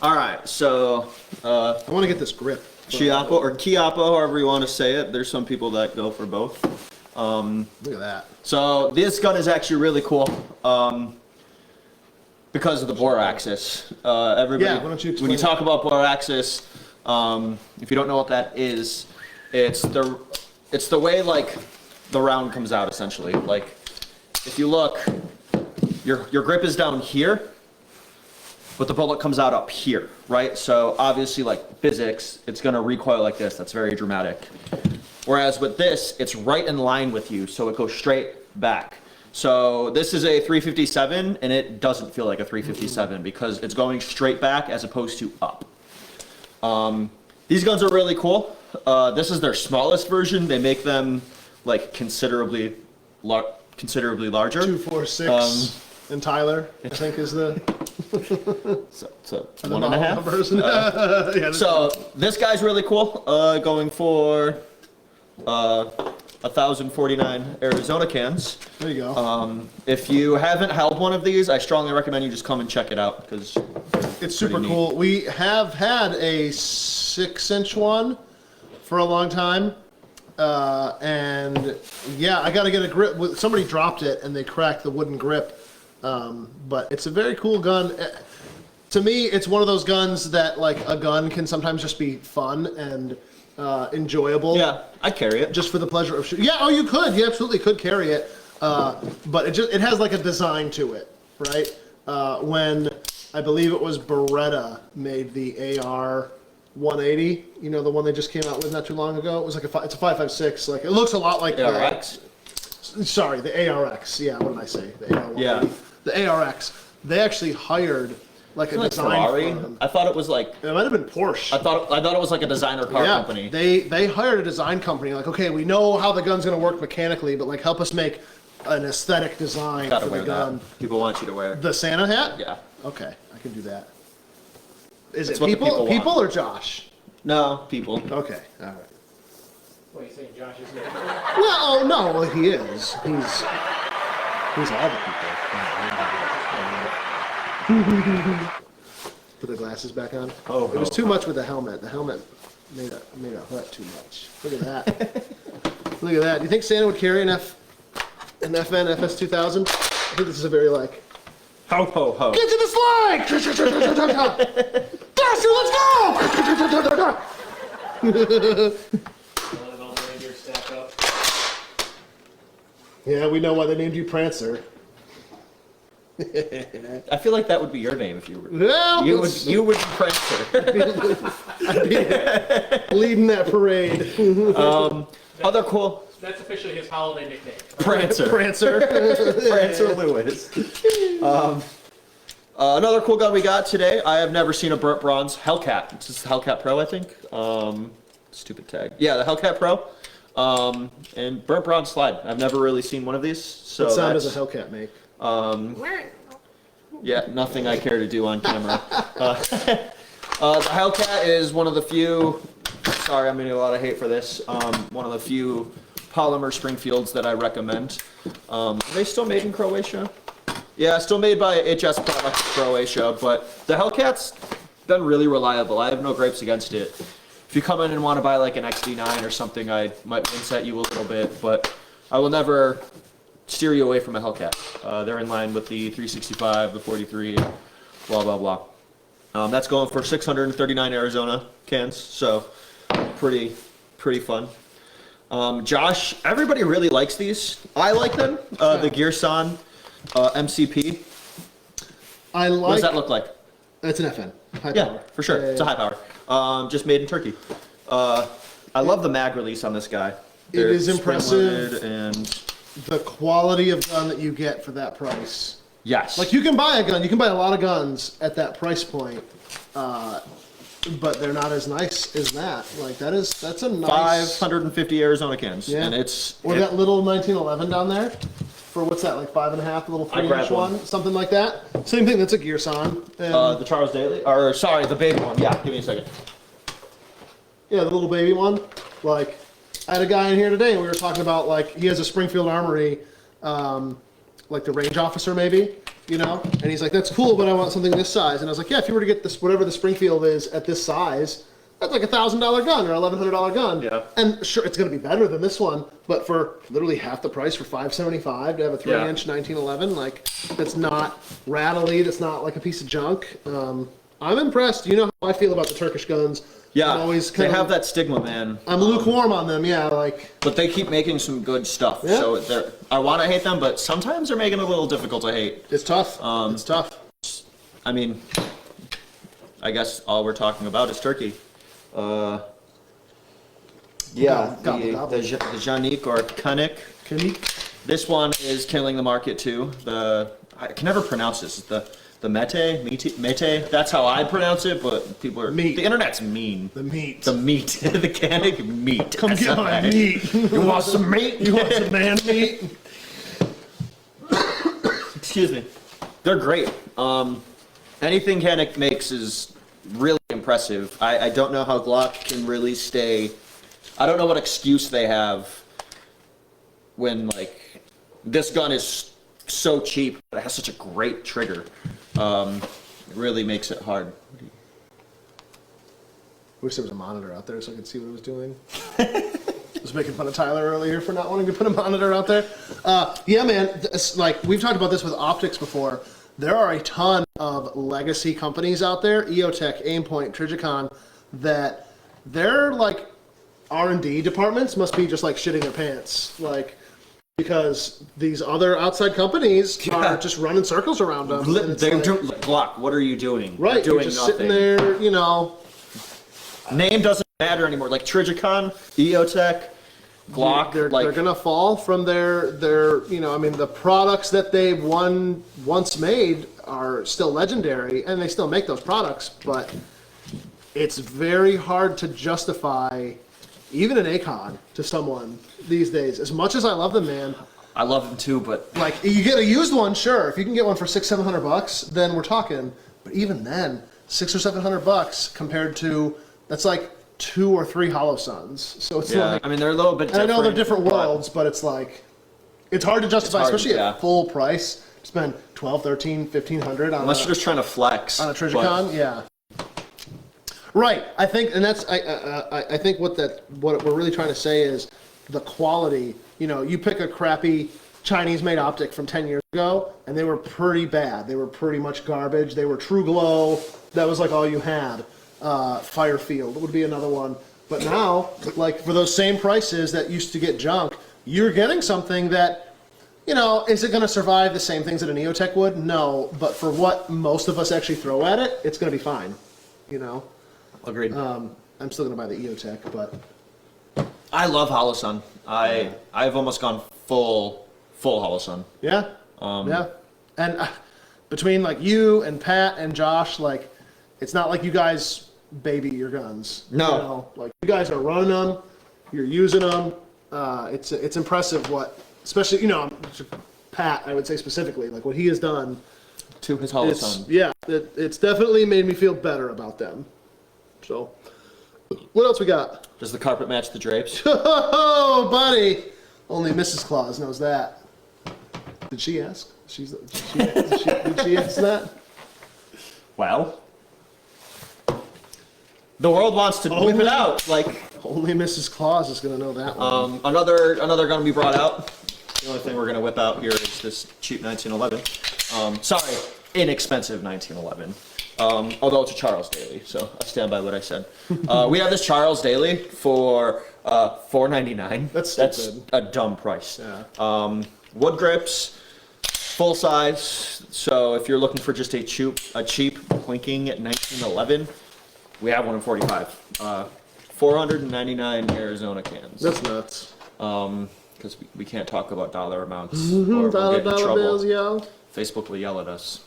All right. So I want to get this grip. Chiapo or Chiapo, however you want to say it. There's some people that go for both. Look at that. So this gun is actually really cool because of the bore axis. Everybody, Yeah, why don't you when you explain talk about bore axis, if you don't know what that is, it's the way like the round comes out essentially. Like if you look, your grip is down here, but the bullet comes out up here, right? So obviously, like physics, it's gonna recoil like this. That's very dramatic. Whereas with this, it's right in line with you, so it goes straight back. So this is a 357, and it doesn't feel like a 357 because it's going straight back as opposed to up. These guns are really cool. This is their smallest version. They make them like considerably larger. 246 and Tyler, I think is the So the one and a model half. numbers. Yeah, this- So this guy's really cool. Going for 1,049 Arizona cans. there you go. If you haven't held one of these, I strongly recommend you just come and check it out because It's super neat. cool. We have had a 6-inch one for a long time. And yeah, I got to get a grip. Somebody dropped it and they cracked the wooden grip. But it's a very cool gun. To me, it's one of those guns that like a gun can sometimes just be fun and enjoyable. yeah, I'd carry it. Just for the pleasure of shooting. Yeah, oh, you could. You absolutely could carry it. But it has like a design to it, right? When I believe it was Beretta made the AR 180, you know, the one they just came out with not too long ago. It was like it's a 5.56. Like it looks a lot like ARX. Sorry, the ARX. Yeah, what did I say? The AR 180. Yeah. The ARX. They actually hired like a Like design Ferrari. firm. I thought it was like It might have been Porsche. I thought it was like a designer car company. They hired a design company. Like, okay, we know how the gun's gonna work mechanically, but like help us make an aesthetic design Gotta for the wear gun. that. People want you to wear. The Santa hat? Yeah. Okay, I can do that. Is That's it what the people people want. or Josh? No, people. Okay, all right. What are you saying, Josh is good? Well, no, well, he is. He's all the people. Put the glasses back on. Oh, It was no. too much with the helmet. The helmet made a hut too much. Look at that. Look at that. Do you think Santa would carry an FN FS 2000? I think this is a very like. Ho ho ho. Get to the slide! Darcy, let's go! One of all the reindeers stack up. Yeah, we know why they named you Prancer. I feel like that would be your name if you were. Well, You would be Prancer. I'd be leading that parade. Other cool That's officially his holiday nickname. Prancer. Prancer. Prancer Lewis. Another cool gun we got today. I have never seen a burnt bronze Hellcat. It's just the Hellcat Pro, I think. Stupid tag. Yeah, the Hellcat Pro. And burnt bronze slide. I've never really seen one of these. So What sound does a Hellcat make? Yeah, nothing I care to do on camera. The Hellcat is one of the few. Sorry, I'm getting a lot of hate for this. One of the few polymer Springfields that I recommend. Are they still made in Croatia? Yeah, still made by HS Products Croatia, but the Hellcat's been really reliable. I have no gripes against it. If you come in and want to buy like an XD9 or something, I might wince at you a little bit, but I will never steer you away from a Hellcat. They're in line with the 365, the 43, blah, blah, blah. That's going for 639 Arizona cans, so pretty fun. Josh, everybody really likes these. I like them. The Gearson MCP. I like. What does that look like? It's an FN. High Yeah, power. for sure. Yeah, It's a high power. Just made in Turkey. I love the mag release on this guy. They're is impressive. spring-loaded and The quality of gun that you get for that price. yes, Like, you can buy a gun, you can buy a lot of guns at that price point, but they're not as nice as that. Like, that's a nice. 550 Arizona cans, Yeah. and it's Or that little 1911 down there, for what's that, like 5.5, the little I 3-inch grabbed one. one, something like that. Same thing, that's a Gearson. And, the Charles Daly, or sorry, the baby one. Yeah, give me a second. yeah, the little baby one. Like, I had a guy in here today, and we were talking about, like, he has a Springfield Armory, like the range officer maybe, you know? And he's like, that's cool, but I want something this size. And I was like, yeah, if you were to get this, whatever the Springfield is at this size, that's like $1,000 gun or $1,100 gun. Yeah. And sure, it's going to be better than this one, but for literally half the price, for $575 to have a 3-inch 1911, like, that's not rattly, that's not like a piece of junk. I'm impressed. You know how I feel about the Turkish guns. Yeah, I'm always they kind have of, that stigma, man. I'm lukewarm on them, yeah, like. But they keep making some good stuff. Yeah. So I want to hate them, but sometimes they're making it a little difficult to hate. It's tough. It's tough. I mean, I guess all we're talking about is Turkey. Yeah, Gobble, gobble. the Janik or Kanik. This one is killing the market too. I can never pronounce this. The Mete. That's how I pronounce it, but people are Meat. The internet's mean. The meat. The meat. The Kanik meat. Come get my SFA. meat. You want some meat? You want some man meat? Excuse me. They're great. Anything Kanik makes is really impressive. I don't know how Glock can really stay. I don't know what excuse they have when, like, this gun is so cheap, but it has such a great trigger. It really makes it hard. Wish there was a monitor out there so I could see what it was doing. I was making fun of Tyler earlier for not wanting to put a monitor out there. Yeah, man, like, we've talked about this with optics before. There are a ton of legacy companies out there, EOTech, Aimpoint, Trijicon, that their, like, R&D departments must be just, like, shitting their pants. Like, because these other outside companies are just running circles around them. and it's They're like, Glock, what are you doing? right, You're you're doing just nothing. sitting there, you know. Name doesn't matter anymore. Like Trijicon, EOTech, Glock. They're like, gonna fall from their you know, I mean, the products that they once made are still legendary, and they still make those products, but it's very hard to justify even an ACOG to someone these days. As much as I love them, man, I love them too, but like, you get a used one, sure. If you can get one for $600-700, then we're talking. But even then, $600 or $700 compared to, that's like 2 or 3 Hollow Suns. So it's yeah, like, I mean they're a little bit and I different. know they're different but worlds, but it's like, it's hard to justify, hard, especially yeah. at full price. Spend $1,200, $1,300, $1,500 on Unless you're just trying to flex. on a but- Trijicon, yeah. Right, I think, and that's I think what we're really trying to say is the quality. You know, you pick a crappy Chinese-made optic from 10 years ago, and they were pretty bad. They were pretty much garbage. They were True Glow. That was like all you had. Firefield would be another one. But now, like, for those same prices that used to get junk, you're getting something that, you know, is it going to survive the same things that an EOTech would? No, but for what most of us actually throw at it, it's going to be fine. You know. Agreed. I'm still gonna buy the EOTech, but I love Holosun. I've almost gone full Holosun. yeah, yeah. And between like you and Pat and Josh, like it's not like you guys baby your guns. No. You know? Like you guys are running them, you're using them. It's impressive what, especially Pat, I would say specifically, like what he has done. To his hollow son. Yeah, it's definitely made me feel better about them. So, what else we got? Does the carpet match the drapes? Oh, buddy! Only Mrs. Claus knows that. Did she ask? Did she ask that? Well, the world wants to whip it out. Like Only Mrs. Claus is gonna know that one. another gun we brought out. The only thing we're gonna whip out here is this cheap 1911. Sorry, inexpensive 1911. Although it's a Charles Daly, so I stand by what I said. We have this Charles Daly for $4.99. That's stupid. a dumb price. Yeah. Wood grips, full size. So if you're looking for just a cheap plinking 1911, we have one in 45. 499 Arizona cans. That's nuts. Because we can't talk about dollar amounts or we'll Dollar get in trouble. bills, yo. Facebook will yell at us.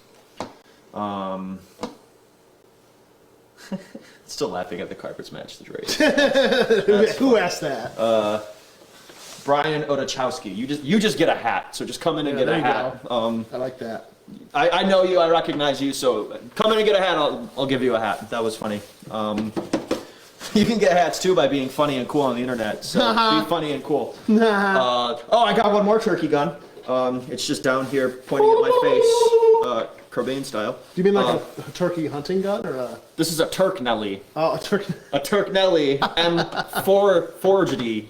Still laughing at the carpets match the drapes. Who asked that? Brian Odachowski, you just get a hat. So just come in and get there a you hat. I like that. I know you, I recognize you, so come in and get a hat. I'll give you a hat. That was funny. You can get hats too by being funny and cool on the internet. So be funny and cool. I got one more turkey gun. It's just down here pointing at my face, Cobain style. Do you mean like a turkey hunting gun or a? This is a Turk Nelly. Oh, a turkey. A Turk Nelly M4 forgedy,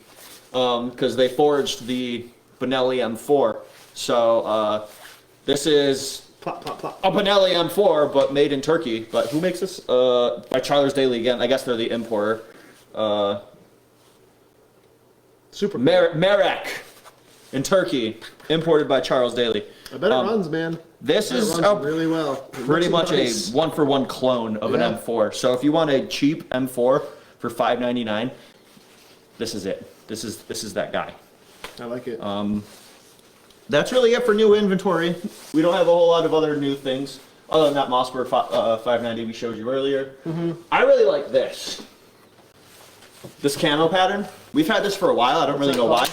because they forged the Benelli M4. So this is Plop, plop, plop. a Benelli M4, but made in Turkey. But who makes this? By Charles Daly again. I guess they're the importer. Super. Marek in Turkey, imported by Charles Daly. I bet it runs, man. This It is runs really well. It pretty looks much nice. a one-for-one clone of an Yeah. M4. So if you want a cheap M4 for $5.99, this is it. This is that guy. I like it. That's really it for new inventory. We don't have a whole lot of other new things other than that Mossberg 590 we showed you earlier. I really like this. This camo pattern. We've had this for a while. I don't really know why.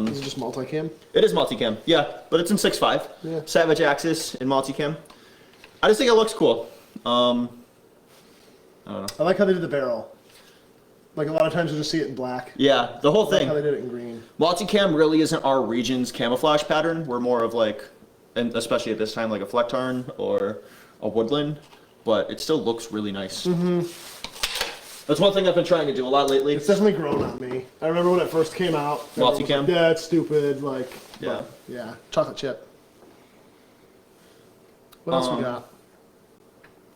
Is it just multicam? It is multicam, yeah, but it's in 6.5. Yeah. Savage Axis in multicam. I just think it looks cool. I don't know. I like how they did the barrel. Like a lot of times you just see it in black. Yeah, the whole I like thing. how they did it in green. Multicam really isn't our region's camouflage pattern. We're more of like, and especially at this time, like a Flecktarn or a Woodland, but it still looks really nice. That's one thing I've been trying to do a lot lately. It's definitely grown on me. I remember when it first came out. everyone was Multicam? like, yeah, it's stupid. Like, Yeah. but, yeah. Chocolate chip. What else we got?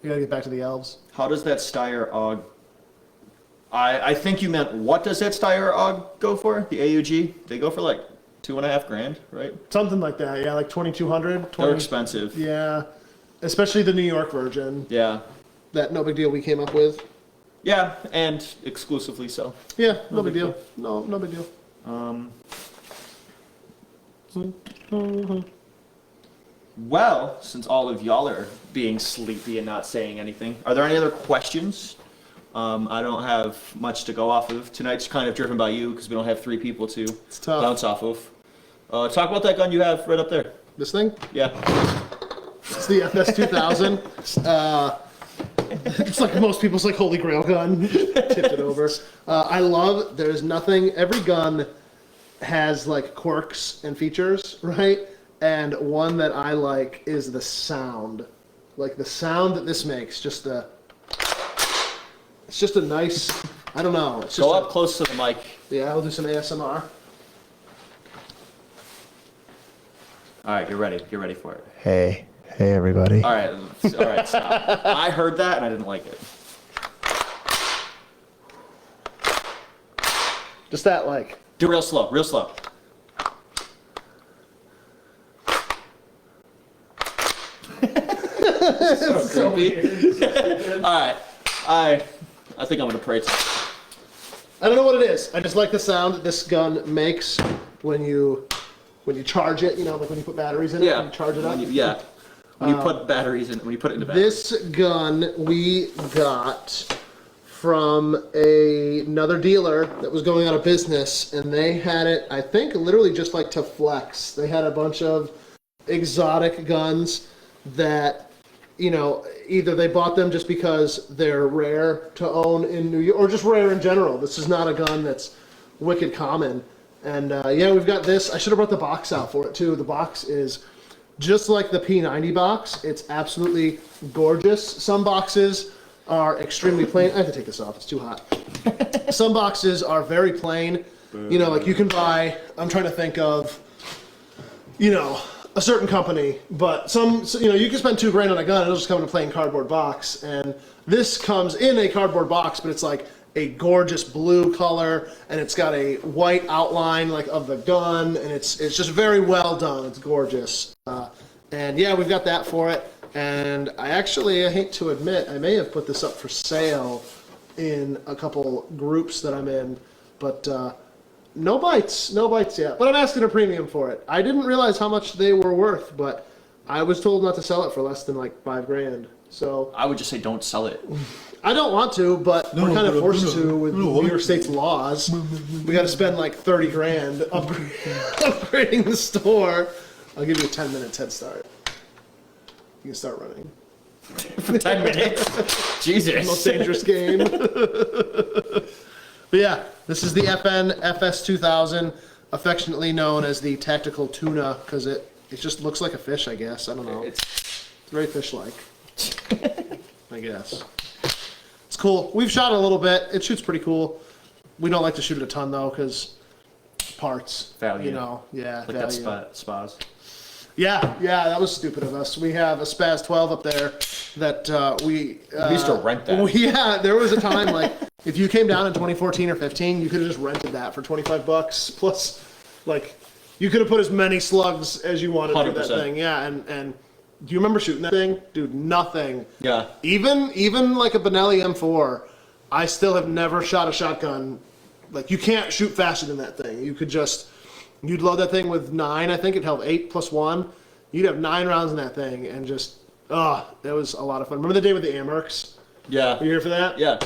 We gotta get back to the elves. How does that Steyr AUG? I think you meant what does that Steyr AUG go for? The AUG? They go for like $2.5 grand, right? Something like that. Yeah, like 2,200. They're expensive. Yeah, especially the New York version. Yeah. That no big deal we came up with. Yeah, and exclusively so. Yeah, no big big deal. No big deal. Well, since all of y'all are being sleepy and not saying anything, are there any other questions? I don't have much to go off of. Tonight's kind of driven by you because we don't have 3 people to tough. bounce off of. Talk about that gun you have right up there. This thing? Yeah. It's the FS2000. It's like most people's like holy grail gun. Tipped it over. I love. There's nothing. Every gun has like quirks and features, right? And one that I like is the sound. Like the sound that this makes. Just a. It's just a nice. I don't know. It's just Go up close to the mic. Yeah, I'll do some ASMR. All right, you're ready. You're ready for it. Hey everybody. All right, stop. I heard that and I didn't like it. Just that like. Do real slow, real slow. So creepy. All right, I think I'm gonna pray. I don't know what it is. I just like the sound that this gun makes when you charge it. You know, like when you put batteries in it Yeah. and you charge it up. Yeah. When you put batteries in, when you put it into batteries. This gun we got from another dealer that was going out of business, and they had it, I think, literally just like to flex. They had a bunch of exotic guns that, you know, either they bought them just because they're rare to own in New York, or just rare in general. This is not a gun that's wicked common. And yeah, we've got this. I should have brought the box out for it too. The box is just like the P90 box. It's absolutely gorgeous. Some boxes are extremely plain. I have to take this off. It's too hot. Some boxes are very plain. You know, like you can buy, I'm trying to think of, you know, a certain company, but you know, you can spend $2,000 on a gun and it'll just come in a plain cardboard box. And this comes in a cardboard box, but it's like a gorgeous blue color, and it's got a white outline like of the gun, and it's just very well done. It's gorgeous. And yeah, we've got that for it. And I hate to admit, I may have put this up for sale in a couple groups that I'm in, but no bites yet. But I'm asking a premium for it. I didn't realize how much they were worth, but I was told not to sell it for less than like $5,000. So I would just say don't sell it. I don't want to, but we're kind of forced to with New York State's laws. We got to spend like $30,000 upgrading the store. I'll give you a 10 minutes head start. You can start running. For 10 minutes? Jesus. Most dangerous game. But yeah, this is the FN FS2000, affectionately known as the tactical tuna, because it just looks like a fish, I guess. I don't know. It's very fish-like, I guess. It's cool. We've shot it a little bit. It shoots pretty cool. We don't like to shoot it a ton, though, because parts. Value. You know, yeah, Like value. that Spaz. Yeah, that was stupid of us. We have a Spaz 12 up there that we used to rent that. Yeah, there was a time like if you came down in 2014 or 15, you could have just rented that for $25 plus, like you could have put as many slugs as you wanted through that 100%. thing. Yeah, and do you remember shooting that thing, dude? Nothing. Yeah. Even like a Benelli M4, I still have never shot a shotgun. Like you can't shoot faster than that thing. You'd load that thing with 9, I think it held 8 plus 1. You'd have 9 rounds in that thing, and just, that was a lot of fun. Remember the day with the Amerks? Yeah. Were you here for that? Yeah.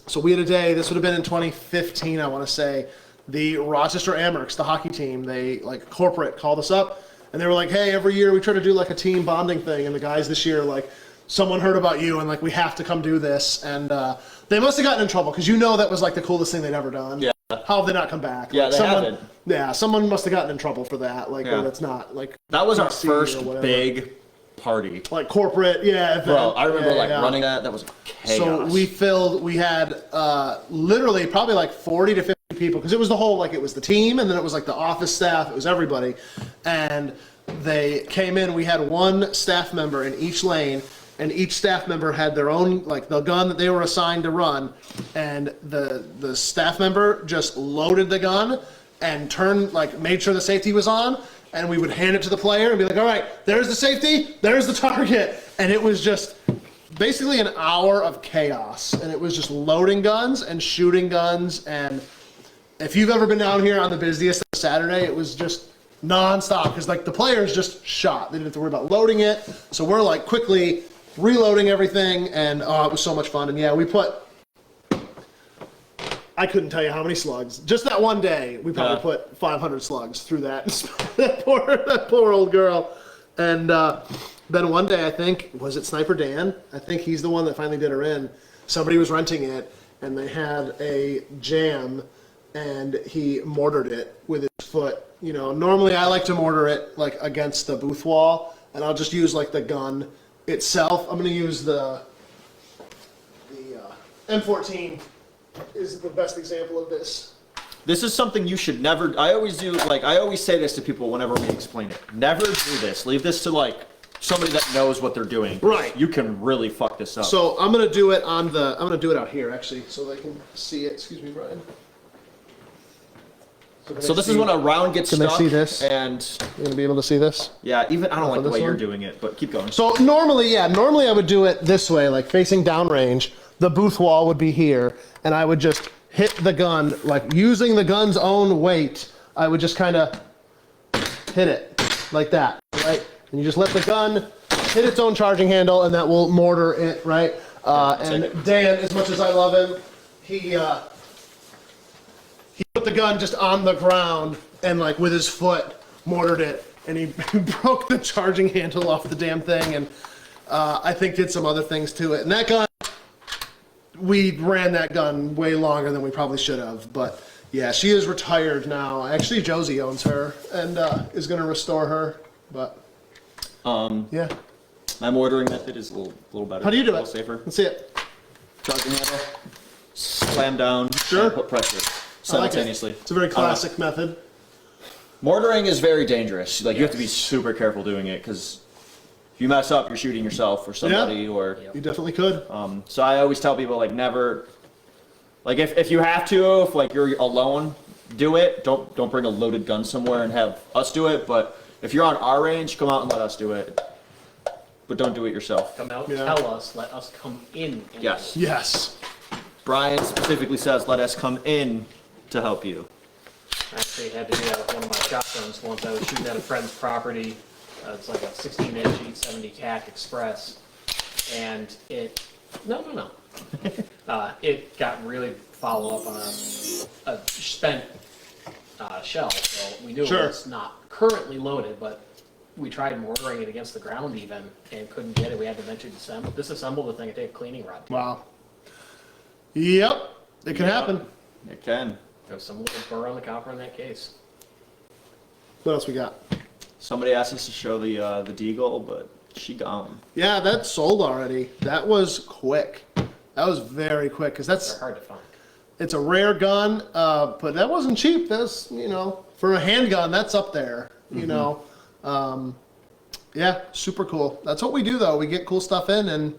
So we had a day, this would have been in 2015, I want to say. The Rochester Amerks, the hockey team, they, like, corporate called us up, and they were like, hey, every year we try to do, like, a team bonding thing, and the guys this year, like, someone heard about you, and, like, we have to come do this. And they must have gotten in trouble, because you know that was, like, the coolest thing they'd ever done. Yeah. How have they not come back? Yeah, like, they haven't. Yeah, someone must have gotten in trouble for that. Like, Yeah. that's not like That was our PC first or whatever. big party. like corporate, yeah. Event. Bro, I remember Yeah. running that. That was chaos. So we had literally probably like 40 to 50 people, because it was the whole, like it was the team, and then it was like the office staff, it was everybody. And they came in, we had one staff member in each lane, and each staff member had their own, like the gun that they were assigned to run, and the staff member just loaded the gun and turned, like made sure the safety was on, and we would hand it to the player and be like, all right, there's the safety, there's the target. And it was just basically an hour of chaos, and it was just loading guns and shooting guns. And if you've ever been down here on the busiest Saturday, it was just non-stop, because like the players just shot. They didn't have to worry about loading it, so we're like quickly reloading everything, and oh, it was so much fun. And yeah, we put, I couldn't tell you how many slugs. Just that one day, we probably put 500 slugs through that. that poor old girl. And then one day, I think, was it Sniper Dan? I think he's the one that finally did her in. Somebody was renting it, and they had a jam, and he mortared it with his foot. You know, normally I like to mortar it like against the booth wall, and I'll just use like the gun itself. I'm going to use the M14 is the best example of this. This is something you should never. I always say this to people whenever we explain it. Never do this. Leave this to like somebody that knows what they're doing. Right. You can really fuck this up. So I'm going to do it I'm going to do it out here actually, so they can see it. Excuse me, Brian. So this is when a round gets Can they stuck. see this? And You're going to be able to see this? yeah, even I don't like the this way you're one? doing it, but keep going. So normally I would do it this way, like facing downrange. The booth wall would be here, and I would just hit the gun, like using the gun's own weight. I would just kind of hit it like that, right? And you just let the gun hit its own charging handle, and that will mortar it, right? And it. Dan, as much as I love him, he put the gun just on the ground and like with his foot mortared it, and he broke the charging handle off the damn thing, and I think did some other things to it. And that gun, we ran that gun way longer than we probably should have, but yeah, she is retired now. Actually, Josie owns her and is going to restore her, but yeah. My mortaring method is a little better. How do you do a it? little safer. Let's see it. Charging handle, slam down, Sure. and put pressure I like it. simultaneously. It's a very classic method. Mortaring is very dangerous. Like you have to be super careful doing it because if you mess up, you're shooting yourself or somebody. Or You definitely could. so I always tell people like never. Like if you have to, if like you're alone, do it. Don't bring a loaded gun somewhere and have us do it. But if you're on our range, come out and let us do it. But don't do it yourself. Come out, Yeah. tell us, let us come in. and- Yes. Yes. Brian specifically says, let us come in to help you. I actually had to do that with one of my shotguns once. I was shooting at a friend's property. It's like a 16-inch 870 CAC Express, and it it got really follow up on a spent shell, so we knew Sure. it was not currently loaded, but we tried mortaring it against the ground even and couldn't get it. We had to eventually disassemble the thing and take a cleaning rod. Wow. Yep. It can happen. It can. There was some little burr on the copper in that case. What else we got? Somebody asked us to show the Deagle, but she gone. Yeah, that sold already. That was quick. That was very quick because They're that's hard to find. it's a rare gun, but that wasn't cheap. That's for a handgun, that's up there. Yeah, super cool. That's what we do though. We get cool stuff in, and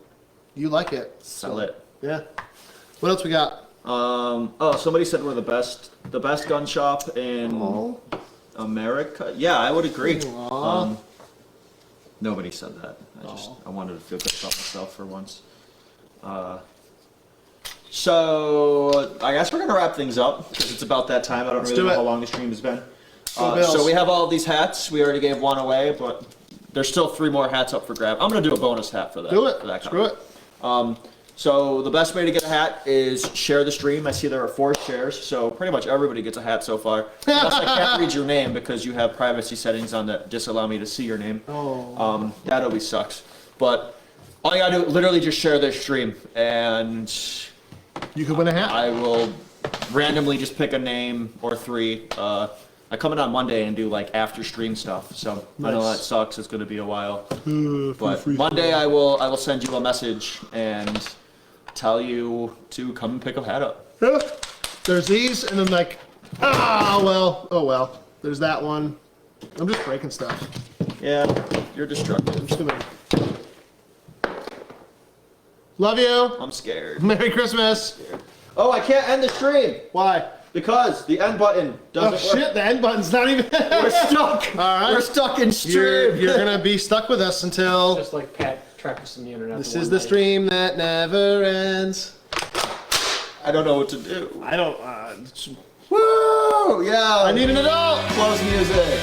you like it. Sell it. Yeah. What else we got? Somebody said we're the best gun shop in Oh. America. Yeah, I would agree. Aw. Nobody said that. I wanted to feel good about myself for once. So I guess we're gonna wrap things up because it's about that time. I don't really do know it. how long the stream has been. Go Bills. So we have all these hats. We already gave one away, but there's still 3 more hats up for grab. I'm gonna do a bonus hat for that. Do it. For that Screw comment. it. So the best way to get a hat is share the stream. I see there are 4 shares, so pretty much everybody gets a hat so far. Unless I can't read your name because you have privacy settings on that disallow me to see your name. Oh. That always sucks. But all you gotta do, literally just share this stream, and You could win a hat. I will randomly just pick a name or 3. I come in on Monday and do like after stream stuff, so I know Nice. that sucks. It's gonna be a while. But Monday I will send you a message and tell you to come and pick a hat up. Yeah. There's these, and then like, oh well. There's that one. I'm just breaking stuff. Yeah, you're destructive. I'm just gonna. Love you. I'm scared. Merry Christmas. Oh, I can't end the stream Why? because the end button Oh doesn't work. shit! The end button's not even. We're stuck. All right. We're stuck in stream. You're gonna be stuck with us until Just like Pat Trappist on the internet. this the is one the night. stream that never ends. I don't know what to do. I don't. Woo! Yeah. I need an adult. Close music.